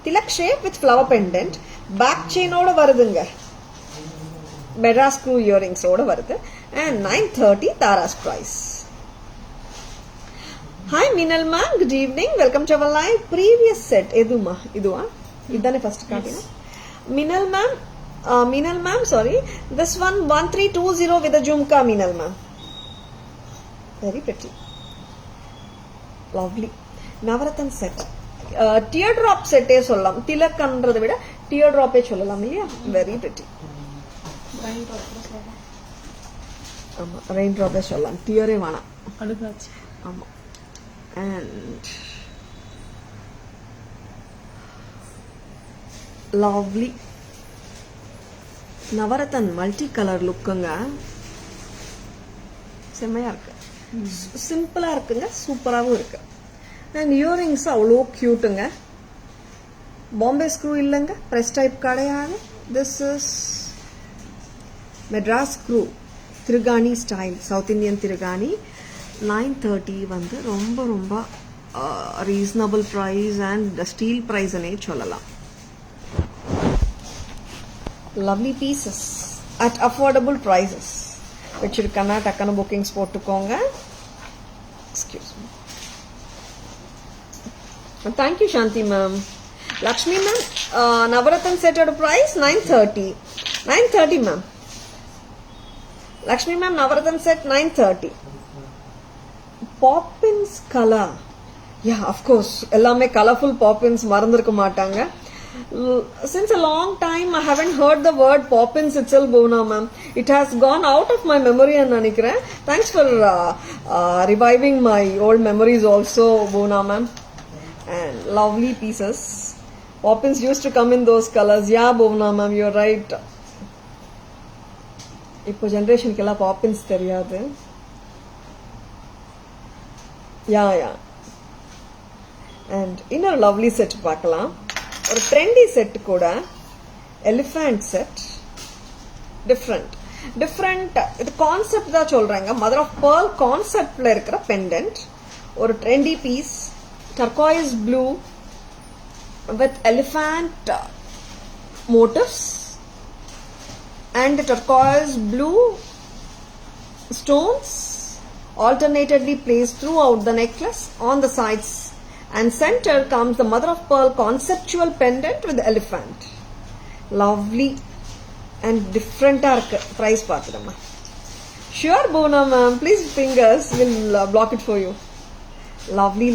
Tilak shape with flower pendant, back chain oda varudunga, Madras screw earrings oda varudhu, and 930 Taras price. Hi Minal ma'am, good evening. Welcome to our live. Previous set eduma idua idane first kaadina. Minal ma'am, sorry. This one 1320 with a jhumka, Minal ma'am. Very pretty. Lovely. Navarathan set. Teardrop set e sollalam. Tilak andradha vida teardrop e sollalam illaya. Very pretty. Raindrop e sollalam. Tear e vana. Adugachi. And lovely navratan multi colour லுக்குங்க, செம்மையா இருக்கு, சிம்பிளா இருக்குங்க, சூப்பராகவும் இருக்கு. And earrings அவ்வளோ கியூட்டுங்க. Bombay screw இல்லைங்க, ப்ரெஸ் டைப் கிடையாது. திஸ் இஸ் மெட்ராஸ் ஸ்க்ரூ, திருகாணி ஸ்டைல், சவுத் இந்தியன் திருகாணி. 930 வந்து ரொம்ப ரொம்ப ரீசனபிள் ப்ரைஸ் அண்ட் ஸ்டீல் ப்ரைஸ்னே சொல்லலாம். Lovely pieces at affordable prices. வச்சிருக்கேன்னா டக்குன்னு புக்கிங்ஸ் போட்டுக்கோங்க. Excuse me. Thank you Shanthi ma'am. Lakshmi ma'am, navratan செட்டோட price 930. 930 ma'am. Lakshmi ma'am, navratan set 930. Poppins colour, yeah of course எல்லாமே கலர்ஃபுல் பாப்பின்ஸ் மறந்துருக்க மாட்டாங்க. Since a long time I haven't heard the word poppins itself, Bhuvna ma'am. It has gone out of my memory and nanikren. Thanks for reviving my old memories also, Bhuvna ma'am. And lovely pieces. Poppins used to come in those colors. Yeah, Bhuvna ma'am, you're right. இப்போ ஜெனரேஷனுக்கு எல்லாம் Poppins தெரியாது. Yeah yeah. And இன்னொரு lovely set பார்க்கலாம். ஒரு trendy set கூட, elephant set. Different இது concept தான் சொல்றாங்க. மதர் ஆஃப் பேர்ல் கான்செப்ட்ல இருக்கிற பெண்டன்ட். ஒரு trendy piece, turquoise blue with elephant motifs and turquoise blue stones alternately placed throughout the necklace on the sides, and center comes the mother of pearl conceptual pendant with the elephant. Lovely and different price paathuramma. Sure Bhuvna ma'am, please fingers, we'll block it for you. Lovely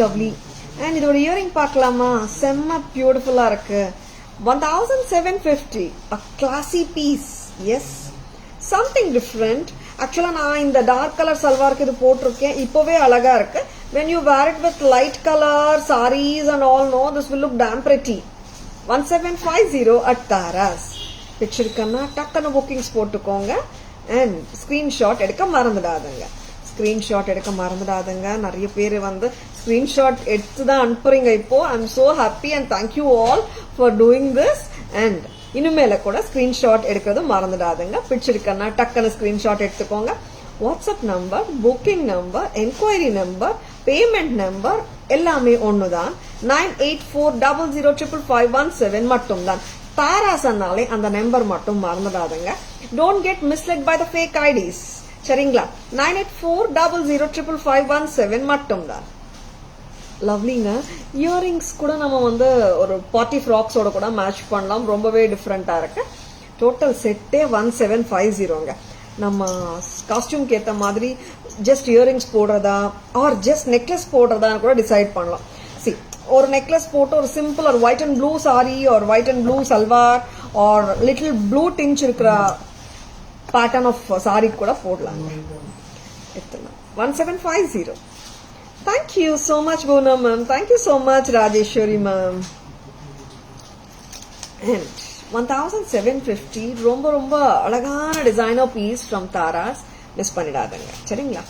and idoda earring paakalama, semma beautiful ah irukku. 1750, a classy piece. Yes, something different. Actually நான் இந்த dark colour சல்வாருக்கு இது போட்டிருக்கேன், இப்போவே அழகா இருக்கு. When you wear it with light color sarees and all, no, this will look damn pretty. 1750 at Taras. பிடிச்சிருக்கன்னா டக்குன்னு bookings போட்டுக்கோங்க. And screenshot எடுக்க மறந்துடாதுங்க. நிறைய பேர் வந்து ஸ்கிரீன்ஷாட் எடுத்து தான் அனுப்புறீங்க இப்போ. I am so happy and thank you all for doing this. And இனிமேல கூட ஸ்கிரீன்ஷாட் எடுக்கிறது மறந்துடாதுங்க. பிடிச்சிருக்கன்னா டக்குன்னு ஸ்கிரீன்ஷாட் எடுத்துக்கோங்க. WhatsApp number, booking number, enquiry number, payment number எல்லாமே ஒண்ணுதான். 9840055517 மட்டும் தான். தாராசனாலே அந்த நம்பர் மட்டும் மறந்துடாதுங்க. Don't get misled by the fake IDs. சரிங்களா? 9840055517 மட்டும் தான். லவ்லிங்க. இயரிங்ஸ் கூட நம்ம வந்து ஒரு பார்ட்டி ஃப்ராக்ஸோட கூட மேட்ச் பண்ணலாம். ரொம்பவே டிஃப்ரெண்டா இருக்கு. டோட்டல் செட்டே 1750ங்க. நம்ம காஸ்டியூம்க்கு ஏற்ற மாதிரி ஜஸ்ட் இயரிங்ஸ் போடுறதா ஆர் ஜஸ்ட் நெக்லஸ் போடுறதான்னு கூட டிசைட் பண்ணலாம். சி, ஒரு நெக்லஸ் போட்டு ஒரு சிம்பிள் ஒரு ஒயிட் அண்ட் ப்ளூ சாரி ஒரு white and blue salwar or little blue tinge இருக்கிற பேட்டர்ன் ஆஃப் சாரி கூட போடலாம். 1750. Thank you so much, Bhuvna ma'am. Thank you so much, Rajeshwari ma'am. And 1750 ரொம்ப அழகான designer piece from Taras. Miss பண்ணிடாதங்க. சரிங்களா?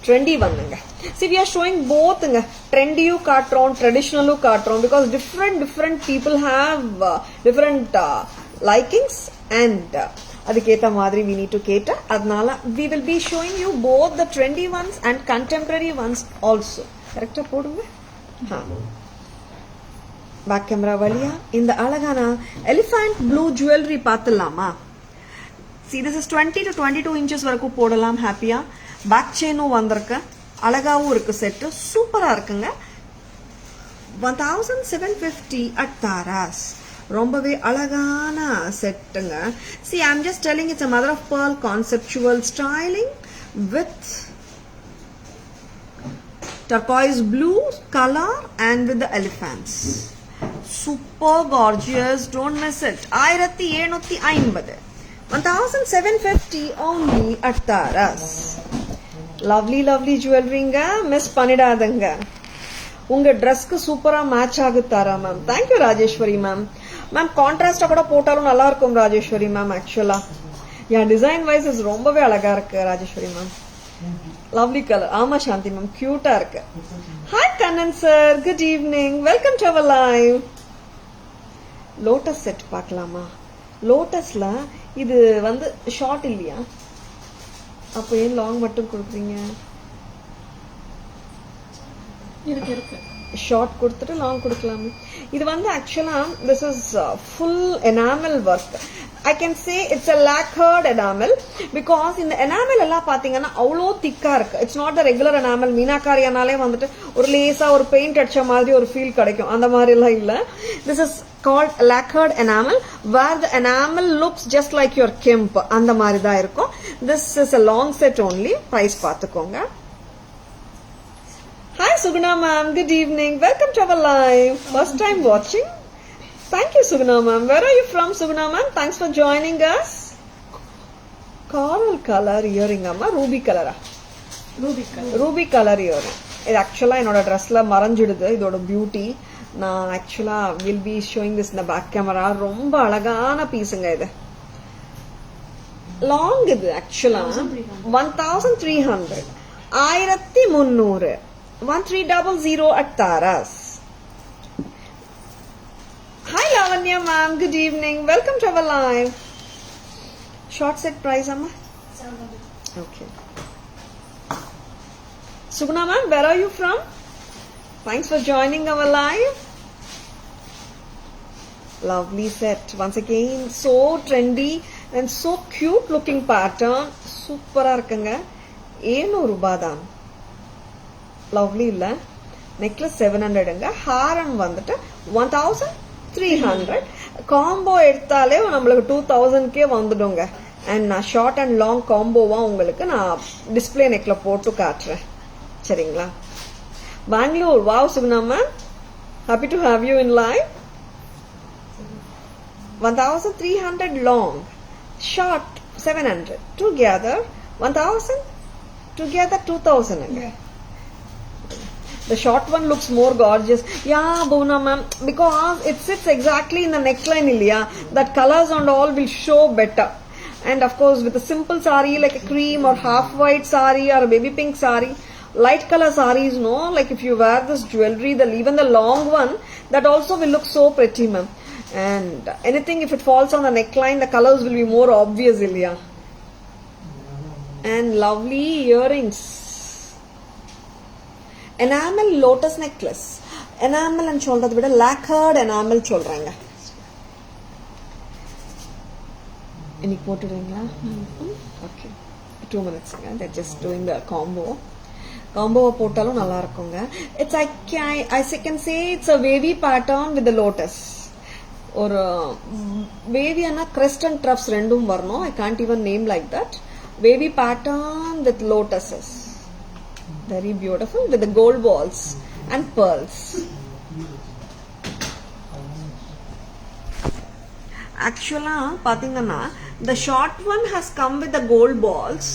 Trendy வந்துங்க. See, we are showing bothங்க. ட்ரெண்டியும் காட்டுறோம், ட்ரெடிஷனலும் காட்டுறோம். Because different people have different likings and அதுக்கேற்ற மாதிரி we need to cater. அதனால we will be showing you both the trendy ones and contemporary ones also. கரெக்டா போடுங்க. பேக் கேமரா வழியா இந்த அழகான எலிஃபண்ட் ப்ளூ ஜுவல்லரி பார்த்துலாமா? See, this is 20 to 22 inches வரைக்கும் போடலாம் ஹாப்பியா. பேக் செயினும் வந்திருக்கு, அழகாவும் இருக்கு. செட்டு சூப்பரா இருக்குங்க. 1750 at Taras. ரொம்பவே அழகான செட்டுங்க. See, I'm just telling it's a mother of pearl conceptual styling with turquoise blue color and with the elephants. Super gorgeous, don't miss it. 1750. 1750 only at Taras. Lovely jewelryங்க, miss பண்ணிடாதங்க. உங்க ட்ரெஸ்க்கு சூப்பரா match ஆகுது Tara ma'am. Thank you Rajeshwari ma'am. Ma'am கான்ட்ராஸ்டா கூட போட்டாலும் நல்லா இருக்கும் ராஜேஸ்வரி மேம். ஆக்சுவலா என் டிசைன் வைஸ் இஸ் ரொம்பவே அழகா இருக்கு ராஜேஸ்வரி மேம். Lovely colour. ஆமா சாந்தி மேம், கியூட்டா இருக்கு. Hi Kannan sir, good evening, welcome to our live. Lotus set பார்க்கலாமா? லோட்டஸ்ல இது வந்து ஷார்ட் இல்லையா? அப்போ ஏன் லாங் மட்டும் கொடுக்குறீங்க? இருக்கு ஷார்ட் கொடுத்துட்டு லாங் கொடுக்கலாமே. இது வந்து ஆக்சுவலா this is full enamel work. I can say it's a lacquered enamel because இந்த enamel எல்லாம் பாத்தீங்கன்னா அவ்வளோ திக்கா இருக்கு. It's not the regular enamel. மீனாக்காரியானாலே வந்துட்டு ஒரு லேசா ஒரு பெயிண்ட் அடிச்ச மாதிரி ஒரு ஃபீல் கிடைக்கும். அந்த மாதிரி எல்லாம் இல்ல. This is called lacquered enamel where the enamel looks just like your kemp. அந்த மாதிரி தான் இருக்கும். This is a long set only. Price பார்த்துக்கோங்க. Hi Suguna ma'am, good evening. Welcome to our live. First time watching. Thank you Suguna ma'am. Where are you from Suguna ma'am? Thanks for joining us. Coral color earring amma, ruby color. Ruby color earring. இது ஆக்சுவலா என்னோட ட்ரெஸ்ல மறைஞ்சிடுது. இதோட beauty நான் ஆக்சுவலா will be showing this இந்த back camera. ரொம்ப அழகான பீஸுங்க இது. லாங் இது ஆக்சுவலா 1300 1300 1300 at Taras. Hi Lavanya ma'am, good evening, welcome to our live. Short set price amma? 700. Okay. Suguna ma'am, where are you from? Thanks for joining our live. Lovely set once again, so trendy and so cute looking pattern. Super ah irukanga. 700 ரூபாய் தான். Lovely இல்ல. Necklace 700ங்க. ஹாரம் வந்துட்டு 1300. Combo எடுத்தாலே நம்மளுக்கு 2000க்கே வந்துடுங்க. And நான் short and long காம்போவா உங்களுக்கு நான் டிஸ்பிளே நெக்ல போட்டு காட்டுறேன். சரிங்களா? Bangalore. Wow Suguna ma'am, happy to have you in live. 1300 long, short 700, together 1000, together 2000 again. The short one looks more gorgeous. Yeah, Bhuvana ma'am, because it sits exactly in the neckline ilya, that colors and all will show better. And of course with a simple saree like a cream or half white saree or a baby pink saree, light color sarees, no, like if you wear this jewelry, even the long one, that also will look so pretty ma'am. And anything if it falls on the neckline, the colors will be more obvious ilya. And lovely earrings. Enamel lotus necklace. Enamel and சொல்றதை விட lacquered enamel சொல்றாங்க. இன்னைக்கு போட்டுடுவீங்களா? Okay, 2 minutes. They're just doing the combo. காம்போவை போட்டாலும் நல்லா இருக்குங்க. It's I can say it's a wavy pattern with the lotus. ஒரு வேவியான crest and troughs ரெண்டும் வரணும். I can't even name like that. Wavy pattern with lotuses. Very beautiful with the gold balls and pearls. Actually, pathina, the short one has come with the gold balls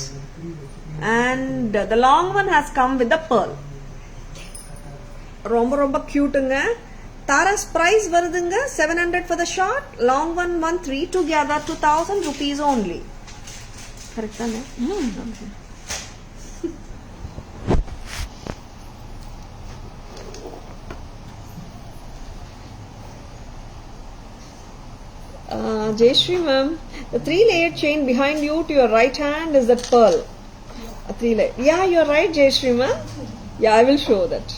and the long one has come with the pearl. Romba cute-nga. Tara's price varudunga 700 for the short, long one 13, together 2000 rupees only. Correct தானே? Okay. Jayashree ma'am, the 3-layered chain behind you to your right hand is that pearl. A 3-layer. Yeah, you're right, Jayashree ma'am. Yeah, I will show that.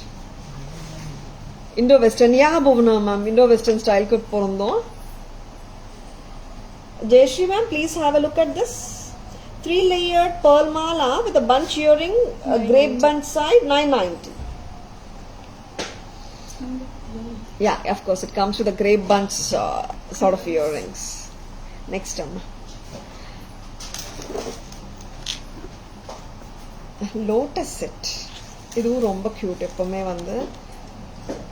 Indo-Western. Yeah, Bhuvana ma'am, Indo-Western style ku porundom. Jayashree ma'am, please have a look at this. 3-layered pearl mala with a bunch earring, a grape bunch side, 990. Yeah, of course, it comes with a grape bunch sort of earrings. Next one. Lotus set. Idu romba cute. Eppovume vandu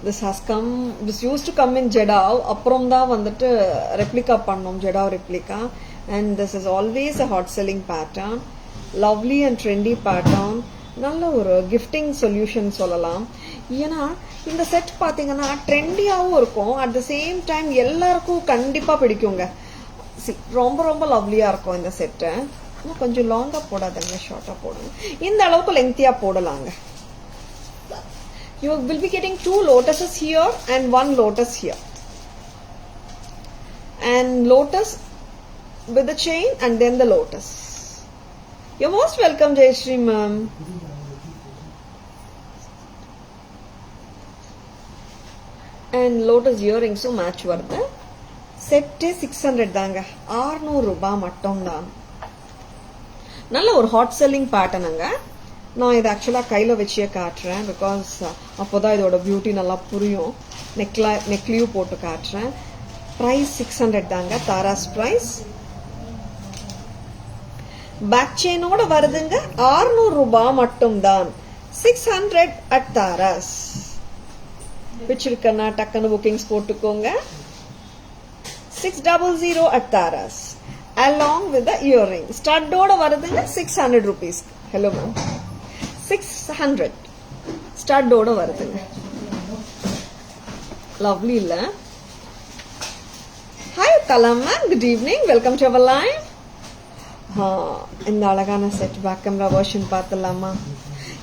this has come, this used to come in Jeddah. Aprom da vandu replica pannom, Jeddah replica. And this is always a hot selling pattern. Lovely and trendy pattern. நல்ல ஒரு gifting solution சொல்லலாம். ஏன்னா இந்த set பாத்தீங்கன்னா ட்ரெண்டியாவும் இருக்கும், at the same time எல்லாருக்கும் கண்டிப்பா பிடிக்குங்க. ரொம்ப ரொம்ப லவ்லியா இருக்கும் இந்த செட்டு. கொஞ்சம் லாங்கா போடாதுங்க, ஷார்ட்டா போடுங்க. இந்த அளவுக்கு லெங்தியா போடலாங்க. You will be getting 2 lotuses here and 1 lotus here. And lotus with the chain and then the lotus. You're most welcome, Jayashree ma'am. And lotus earrings match வருது. செட் 600 தாங்க, 600 ரூபாய் மட்டும் தான். நல்ல ஒரு ஹாட் செல்லிங் பேட்டர்னுங்க. நான் இதை ஆக்சுவலா கையில வச்சே காட்டுறேன், பிகாஸ் அப்போதான் இதோட பியூட்டி நல்லா புரியும். நெக்லியும் போட்டு காட்டுறேன். பிரைஸ் 600 தாங்க, தாராஸ் பிரைஸ். பேக் செயினோட வருதுங்க, 600 ரூபாய் மட்டும் தான். 600 at தாராஸ். பிடிச்சிருக்கனா டக்குன்னு புக்கிங்ஸ் போட்டுக்கோங்க. 600 at Tara's along with the earring. ஸ்டட்டோட வருதுங்க 600 rupees. ஹலோ மேம், 600 ஸ்டட்டோட வருதுங்க. லவ்லி இல்ல? Hi Kalam ma'am, good evening, welcome to our live. இந்த அழகான செட் பேக் கேமரா வெர்ஷன் பார்த்துலாமா?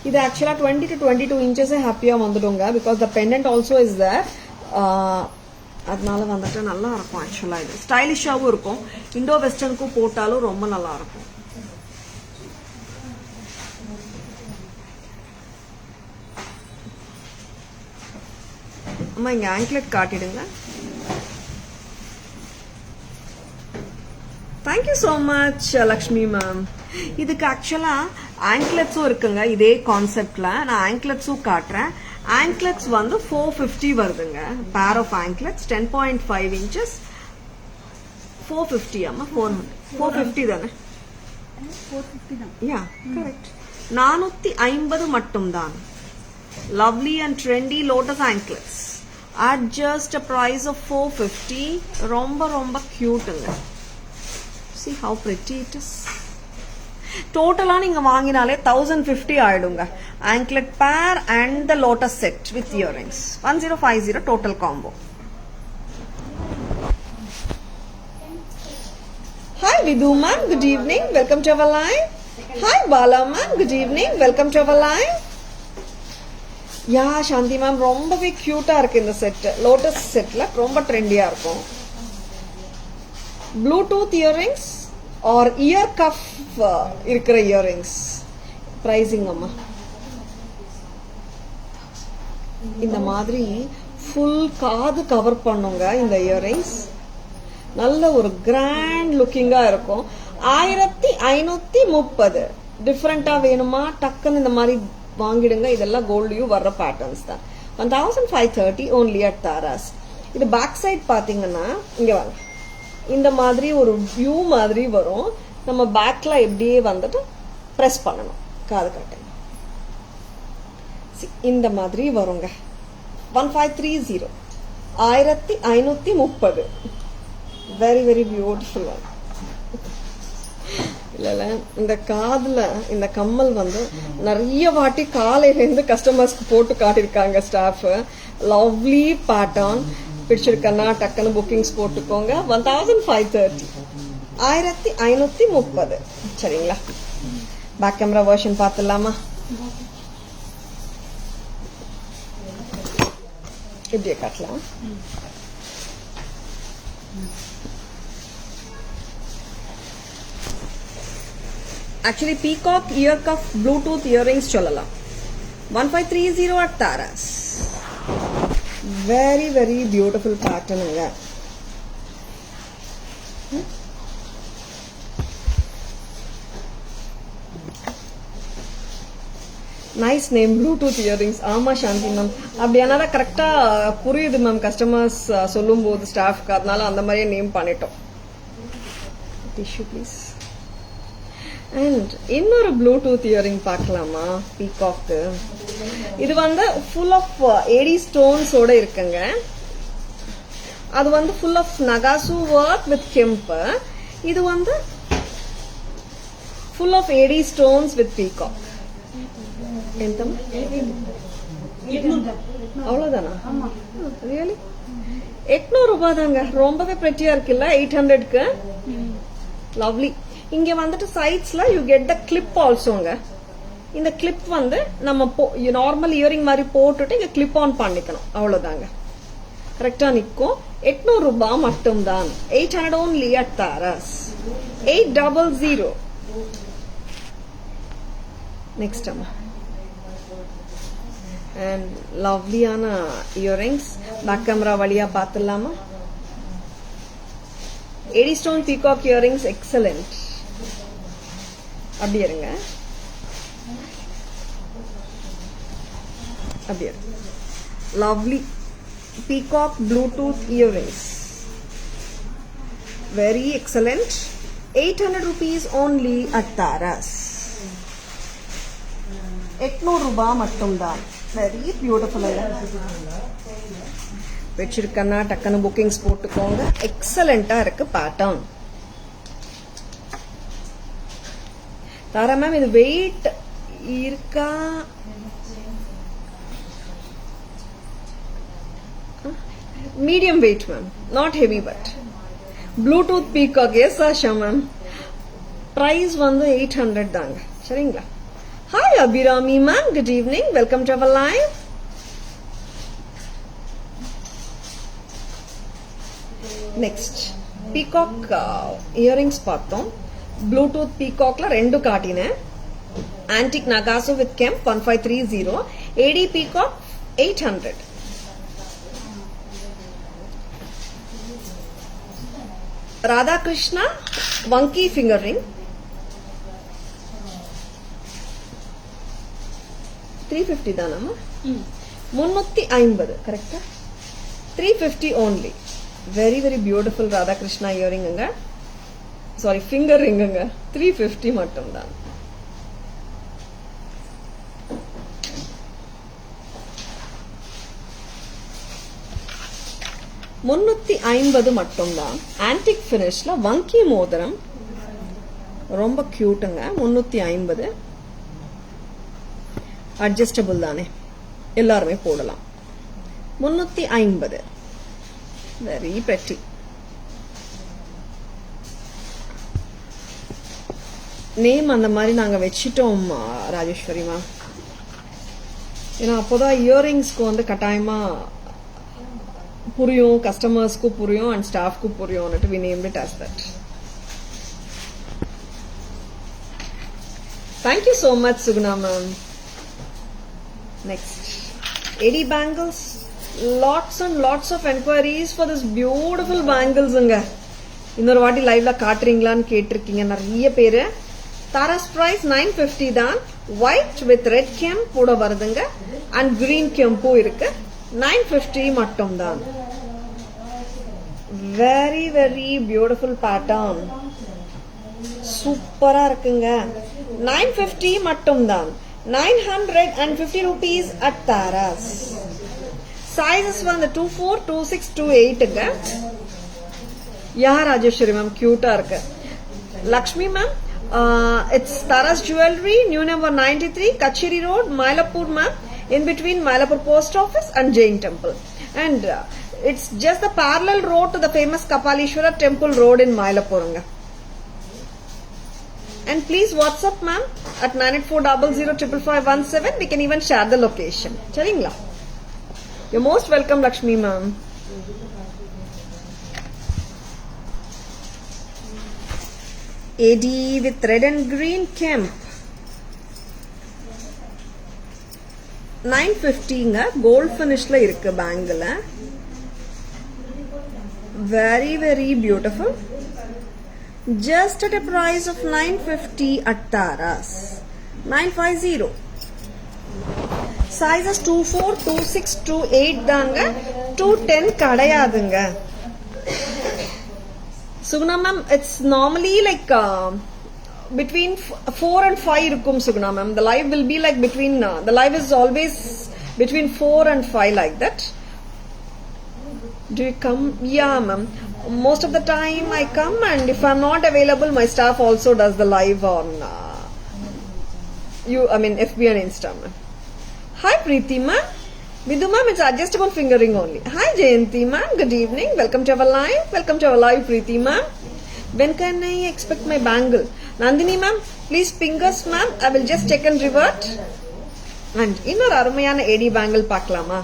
இது ஆக்சுவலா 20 to 22 inches ஹாப்பியா வந்துடுங்க, because the pendant also is there. அதனால வந்துட்டு நல்லா இருக்கும். ஆக்சுவலா இது ஸ்டைலிஷாவும் இருக்கும், இண்டோ வெஸ்டர்னுக்கும் போட்டாலும் ரொம்ப நல்லா இருக்கும். அம்மா இங்க ஆங்க்லெட் காட்டிடுங்க. Thank you so much Lakshmi ma'am. இதுக்கு ஆக்சுவலா ஆங்க்லெட்ஸும் இருக்குங்க, இதே கான்செப்ட்ல நான் ஆங்க்லெட்ஸும் காட்டுறேன். ஆங்க்லெட்ஸ் வந்து 450 வருதுங்க. Pair of anklets 10.5 inches 450. அம்மா 450 தானே? 450 தான். Yeah correct. 450 மட்டும் தான். Lovely and trendy lotus anklets at just a price of 450. ரொம்ப ரொம்ப கியூட்டுங்க. See how pretty it is. டோட்டலா நீங்க வாங்கினாலே 1050 ஆயிடுங்க. anklet pair and the lotus set with earrings 1050 total combo. Hi Vidhu ma'am, good evening, welcome to our live. Hi Bala ma'am, good evening, welcome to our live. Yeah Shanthi ma'am, ரொம்பவே கியூட்டா இருக்கு இந்த set. Lotus செட்ல ரொம்ப ட்ரெண்டியா இருக்கும். Bluetooth earrings or ear cuff இருக்கிற earrings. Pricing அம்மா இந்த மாதிரி ஃபுல் காது கவர் பண்ணுங்க இந்த இயரிங்ஸ். நல்ல ஒரு கிராண்ட் லுக்கிங்கா இருக்கும். 1530. டிஃப்ரெண்டா வேணுமா டக்குன்னு இந்த மாதிரி வாங்கிடுங்க. இதெல்லாம் கோல்ட்லயும் வர்ற பேட்டர்ன்ஸ் தான். 1530 only at தாராஸ். இது பேக் சைட் பாத்தீங்கன்னா இங்க வாங்க, இந்த மாதிரி ஒரு வியூ மாதிரி வரும். நம்ம பேக்ல எப்படியே வந்துட்டு பிரஸ் பண்ணணும் காது கட்டை. இந்த மாதிரி வருங்க. 1530 1530. Very very beautiful. இல்ல இந்த காதுல இந்த கம்மல் வந்து நிறைய வாட்டி காலையில இருந்து கஸ்டமர்ஸ்க்கு போட்டு காட்டிருக்காங்க ஸ்டாஃப். Lovely pattern. பிடிச்சிருக்கன்னா டக்குன்னு புக்கிங்ஸ் போட்டுக்கோங்க. 1530 1530. சரிங்களா? பேக் கேமரா வெர்ஷன் பார்த்துடலாமா? இப்படியே காட்டலாம். Actually peacock ear cuff bluetooth earrings சொல்லலாம். 1530 at Tara's. Very very beautiful pattern ங்க. Nice name Bluetooth earrings. ஆமா சாந்தி மேம், அப்படியானா கரெக்டா புரியுது மேம் கஸ்டமர்ஸ் சொல்லும் போது ஸ்டாஃப்க்கு. அதனால அந்த மாதிரியே நேம் பண்ணிட்டோம். Tissue please. அண்ட் இன்னொரு ப்ளூடூத் இயரிங் பார்க்கலாமா? பீகாக்கு. இது வந்து ஃபுல் ஆஃப் ஏடி ஸ்டோன்ஸோட இருக்குங்க. அது வந்து ஃபுல் ஆஃப் நகாசு ஒர்க் வித் கெம்பு. இது வந்து full of AD stones with peacock. ఎంత அவ்வளவுதானா? ரியலி 800 ரூபாய் தாங்க. ரொம்பவே பிரெட்டியா இருக்குல்ல 800க்கு. லவ்லி. இங்க வந்துட்டு சைட்ஸ்ல யூ கெட் த கிளிப் ஆல்சோங்க. இந்த கிளிப் வந்து நம்ம நார்மல் இயரிங் மாதிரி போட்டுட்டு இங்க கிளிப் ஆன் பண்ணிக்கணும். அவ்வளவுதாங்க. கரெக்டா நிக்கும். 800 ரூபாய் மட்டும்தான். 800 only at Taras. 800. நெக்ஸ்ட் அம்மா. அண்ட் லவ்லியான இயரிங்ஸ். பேக் கேமரா வழியா பார்த்துடலாமா? AD stone peacock earrings excellent. அப்படி இருங்க. அப்படியே lovely peacock bluetooth earrings, very excellent. 800 rupees only at Taras. 800 ரூபாய் மட்டும்தான். Very beautiful. வச்சிருக்கனா டக்குன்னு புக்கிங்ஸ் போட்டுக்கோங்க. எக்ஸலண்டா இருக்கு பேட்டர்ன். தாரா மேம் இது வெயிட் இருக்கா? Medium weight ma'am, not heavy but. Bluetooth peacock, yes Asha ma'am. Price வந்து 800 தாங்க. சரிங்களா? Hi Abhirami ma'am, good evening. Welcome to our live. Next, peacock earrings பார்த்தோம். Bluetooth peacockல ரெண்டு காட்டினேன். Antique Nagaso with Kemp 1530. AD peacock 800. Radha Krishna wonky finger ring 350 தானம்மா? 350 கரெக்டா? 350 only. Very very beautiful Radha Krishna earring ங்க. Sorry, finger ring ங்க. 350 மட்டும் தான். $350 மட்டும்தான். ஆன்டிக் ஃபினிஷ்ல வங்கி மோதிரம் ரொம்ப கியூட்டுங்க. 350. அட்ஜஸ்டபிள் தானே, எல்லாருமே போடலாம். 350. Very pretty. நேம் அந்த மாதிரி நாங்க வச்சிட்டோம் ராஜேஸ்வரி மேம். ஏன்னா அப்போதான் இயரிங்ஸ்க்கு வந்து கட்டாயமா புரியும், கஸ்டமர்ஸ்க்கு புரியும் and ஸ்டாஃப்க்கு புரியும்னுட்டு we named it as that. Thank you so much Suguna ma'am. Next, AD bangles. Lots and lots of enquiries for this beautiful bangles ங்க. இன்னொரு வாட்டி லைவ்ல காட்டுறீங்களான்னு கேட்டிருக்கீங்க நிறைய பேரு. தாராஸ் பிரைஸ் 950 தான். ஒயிட் வித் ரெட் கெம்ப் கூட வருதுங்க அண்ட் கிரீன் கெம்பும் இருக்கு. 950 மட்டும் தான். Very very beautiful pattern. சூப்பரா இருக்குங்க. 950 மட்டும் தான். 950 rupees at Taras. Sizes வந்து 24, 26, 28ங்க. யா ராஜேஸ்வரி மேம் கியூட்டா இருக்கு. Lakshmi ma'am, it's Taras Jewelry, new number 93, Kacheri Road, Mylapore ma'am, in between Mylapore Post Office and Jain Temple. And it's just the parallel road to the famous Kapalishwara Temple Road in Mylapore. And please WhatsApp ma'am at 9840055517. We can even share the location. Charingla. You're most welcome Lakshmi ma'am. AD with red and green kemp. 950ங்க. Gold ஃபினிஷ்ல இருக்கு bangle. Very very beautiful. Just at a price of 950 at Taras. 950. Sizes 24, 26, 28 தாங்க. 210 கிடையாதுங்க. Suguna ma'am, it's normally like between 4 and 5 இருக்கும் Suguna ma'am. The live will be like between, the live is always between 4 and 5 like that. Do you come? Yeah ma'am. Most of the time I come, and if I'm not available, my staff also does the live on FB and Insta ma'am. Hi Preeti ma'am. Vidhu ma'am, it's adjustable fingering only. Hi Jayanti ma'am, good evening. Welcome to our live. Welcome to our live, Preeti ma'am. When can I expect my bangle? Nandini ma'am, please ping us ma'am. I will just check and revert. And இன்னொரு அருமையான AD bangle பார்க்கலாமா?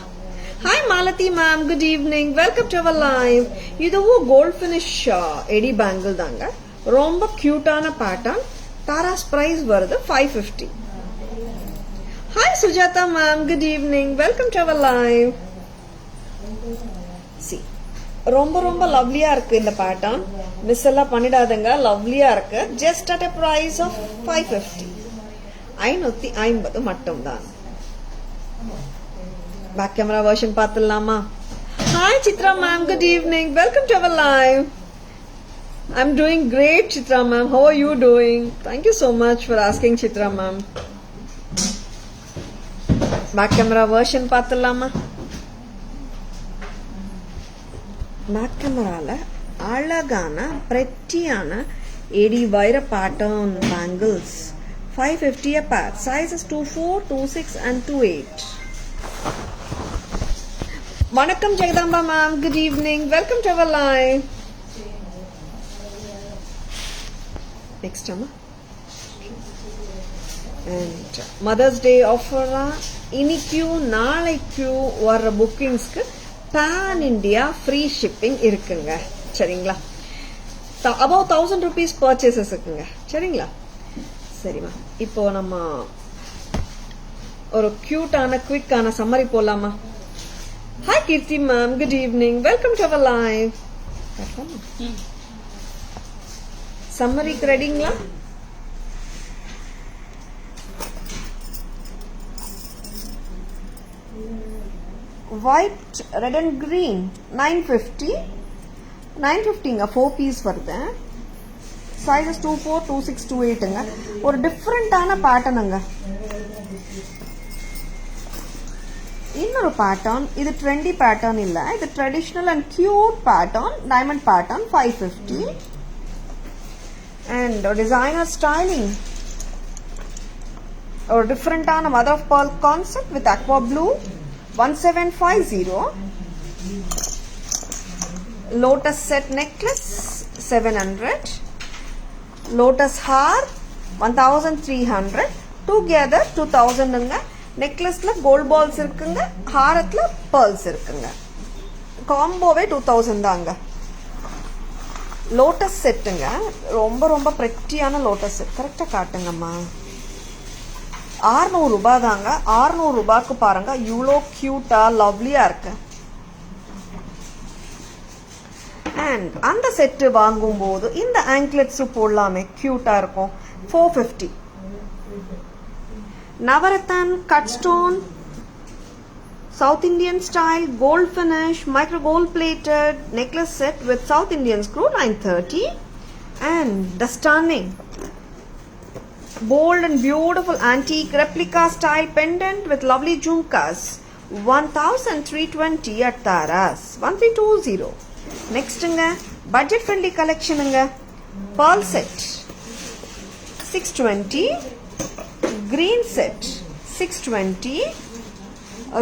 Hi Malathi ma'am, good evening. Welcome to our live. இதுவும் gold finish AD bangle தாங்க. ரொம்ப கியூட்டான pattern. Tara's price வருது 550. Hi Sujatha ma'am, good evening. Welcome to our live. சி ரொம்ப ரொம்ப லவ்லியா இருக்கு இந்த பேட்டர்ன். மிஸ் எல்லாம் பண்ணிடாதுங்க. லவ்லியா இருக்கு. Just at a price of 550. 550 மட்டும்தான். பேக் கேமரா வெர்ஷன் பார்த்துடலாமா? Hi Chitra ma'am, good evening. Welcome to our live. I'm doing great, Chitra ma'am. How are you doing? Thank you so much for asking, Chitra ma'am. Back camera version பார்த்துடலாமா? Back கேமரால அழகான பிரெட்டியான AD வைர pattern bangles 550 a pair. Sizes 24, 26 and 28. வணக்கம் Jagadamba ma'am, good evening. Welcome to our live. Next அம்மா and mother's day ஆஃபரா இன்னைக்கும் நாளைக்கும் வர்ற புக்கிங்ஸ்க்கு பேன் இண்டியா ஃப்ரீ ஷிப்பிங் இருக்குங்க. சரிங்களா? அபவ் 1000 rupees பர்ச்சேசஸ் இருக்குங்க. சரிங்களா? சரிம்மா, இப்போ நம்ம ஒரு கியூட்டான குவிக்கான சம்மரி போடலாமா? Hi Keerthi ma'am, good evening. Welcome to our live. சம்மரிக்கு ரெடிங்களா? White, red and green 950. 950ங்க. 4 பீஸ் வருது. சைஸஸ் 24, 26, 28ங்க. ஒரு டிஃப்ரெண்டான பேட்டர்னுங்க. இன்னொரு பேட்டர்ன், இது ட்ரெண்டி பேட்டர்ன் இல்ல, இது traditional and cute pattern, diamond pattern 550. And designer styling, ஒரு டிஃப்ரெண்டான mother of pearl concept with aqua blue 1750. Lotus set necklace 700. Lotus haar 1300. Together 2000ங்க. நெக்லஸ்ல கோல்ட் பால்ஸ் இருக்குங்க, ஹாரத்துல பேர்ல்ஸ் இருக்குங்க. காம்போவே 2000 தாங்க. லோட்டஸ் செட்டுங்க. ரொம்ப ரொம்ப பிரெட்டியான லோட்டஸ் செட். கரெக்டா காட்டுங்கம்மா. 600 ரூபாய் தாங்க. 600 ரூபாய்க்கு பாருங்க இவ்வளோ கியூட்டா லவ்லியா இருக்கு. அண்ட் அந்த செட்டு வாங்கும் போது இந்த ஆங்க்லெட்ஸ் போடலாமே, கியூட்டா இருக்கும். 450. Navaratan cut stone, South Indian style, gold finish, micro gold plated necklace set with South Indian screw 930. And the stunning, bold and beautiful antique replica style pendant with lovely jhumkas 1320 at Taras. 1320. Next budget friendly collection pearl set 620. Green set 620.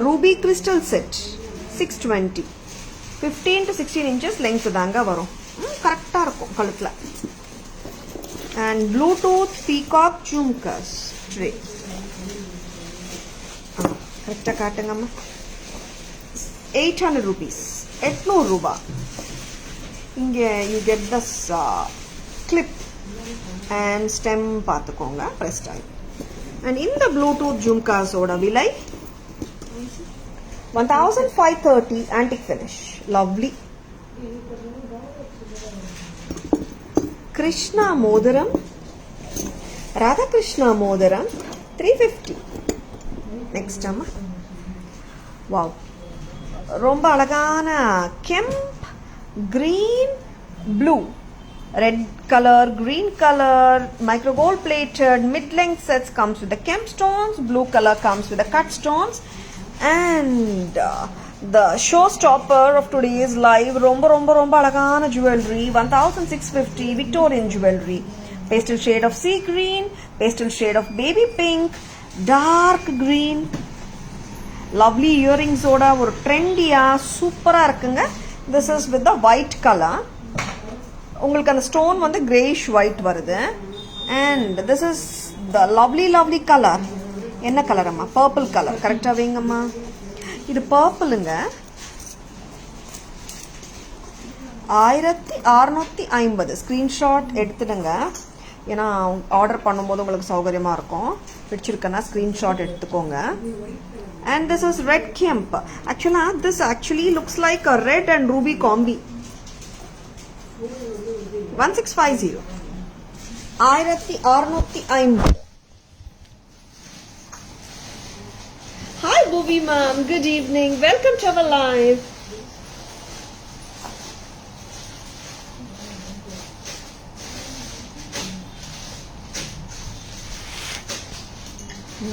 Ruby crystal set 620. 15 to 16 inches length தாங்க வரும். கரெக்டா இருக்கும் கழுத்துல. And Bluetooth peacock jhumkas tray. கரெக்டா காட்டுங்கம்மா. 800 rupees. 800 ரூபாய். இங்க you get this clip and stem பார்த்துக்கோங்க. press type. And in the Bluetooth jhumkas oda vilai 1530. antique finish. Lovely. Krishna modaram, Radha Krishna modaram 350. Next amma. Wow, ரொம்ப அழகான kemp green blue red color, green color, micro gold plated mid-length sets comes with the kemp stones. Blue color comes with the cut stones. And the showstopper of today's live, romba romba romba alagana jewelry 1650. Victorian jewelry, pastel shade of sea green, pastel shade of baby pink, dark green, lovely இயரிங்ஸோட ஒரு ட்ரெண்டியாக சூப்பராக இருக்குங்க. This is with the white colour. உங்களுக்கு அந்த stone வந்து கிரேஷ் white வருது. And this is the lovely colour. என்ன கலர் அம்மா? Purple colour. கரெக்டாக வைங்கம்மா. இது பர்பிளுங்க. 1650. ஸ்க்ரீன்ஷாட் எடுத்துடுங்க. ஏன்னா ஆர்டர் பண்ணும்போது உங்களுக்கு சௌகரியமாக இருக்கும். பிடிச்சிருக்கேன்னா ஸ்க்ரீன்ஷாட் எடுத்துக்கோங்க. And this is red kemp. This actually looks like a red and ruby combi. 1650. 1650. Hi Bhuvi ma'am, good evening. Welcome to our live.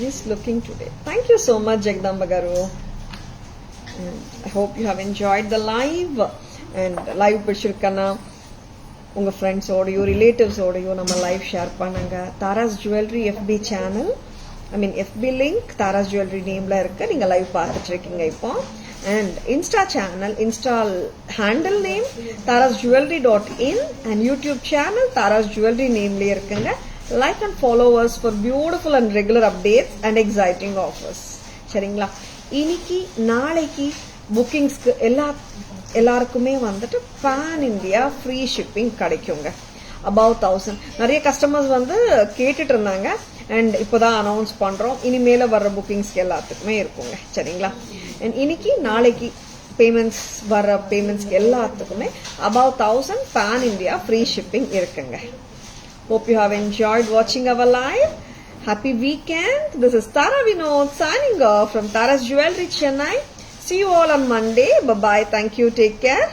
Nice looking today. Thank you so much, Jagdamba Garu. I hope you have enjoyed the live. And live பிடிச்சிருக்கனா உங்க ஃப்ரெண்ட்ஸோடையோ ரிலேட்டிவ்ஸோடையோ நம்ம live share பண்ணுங்க. Taras jewellery FB channel, FB link Taras jewellery நேம்ல இருக்கு. நீங்க live பார்த்துட்டு இருக்கீங்க இப்போ. And Insta channel, Insta handle name tarasjewelry.in and YouTube channel Taras Jewelry nameல இருக்குங்க. Like and follow us for beautiful and regular updates and exciting offers. சரிங்களா? இன்னைக்கு நாளைக்கு புக்கிங்ஸ்க்கு எல்லாருக்குமே வந்துட்டு பேன் இந்தியா ஃப்ரீ ஷிப்பிங் கிடைக்குங்க. above 1000. நிறைய கஸ்டமர்ஸ் வந்து கேட்டுட்டு இருந்தாங்க. அண்ட் இப்போதான் அனௌன்ஸ் பண்றோம். இனிமேல வர்ற புக்கிங்ஸ்க்கு எல்லாத்துக்குமே இருக்குங்க. சரிங்களா? அண்ட் இன்னைக்கு நாளைக்கு பேமெண்ட்ஸ்க்கு எல்லாத்துக்குமே above 1000 pan India free shipping இருக்குங்க. Hope you have enjoyed watching our live. Happy weekend. This is Tara Vinod signing off from Tara's Jewelry Chennai. See you all on Monday. Bye-bye. Thank you. Take care.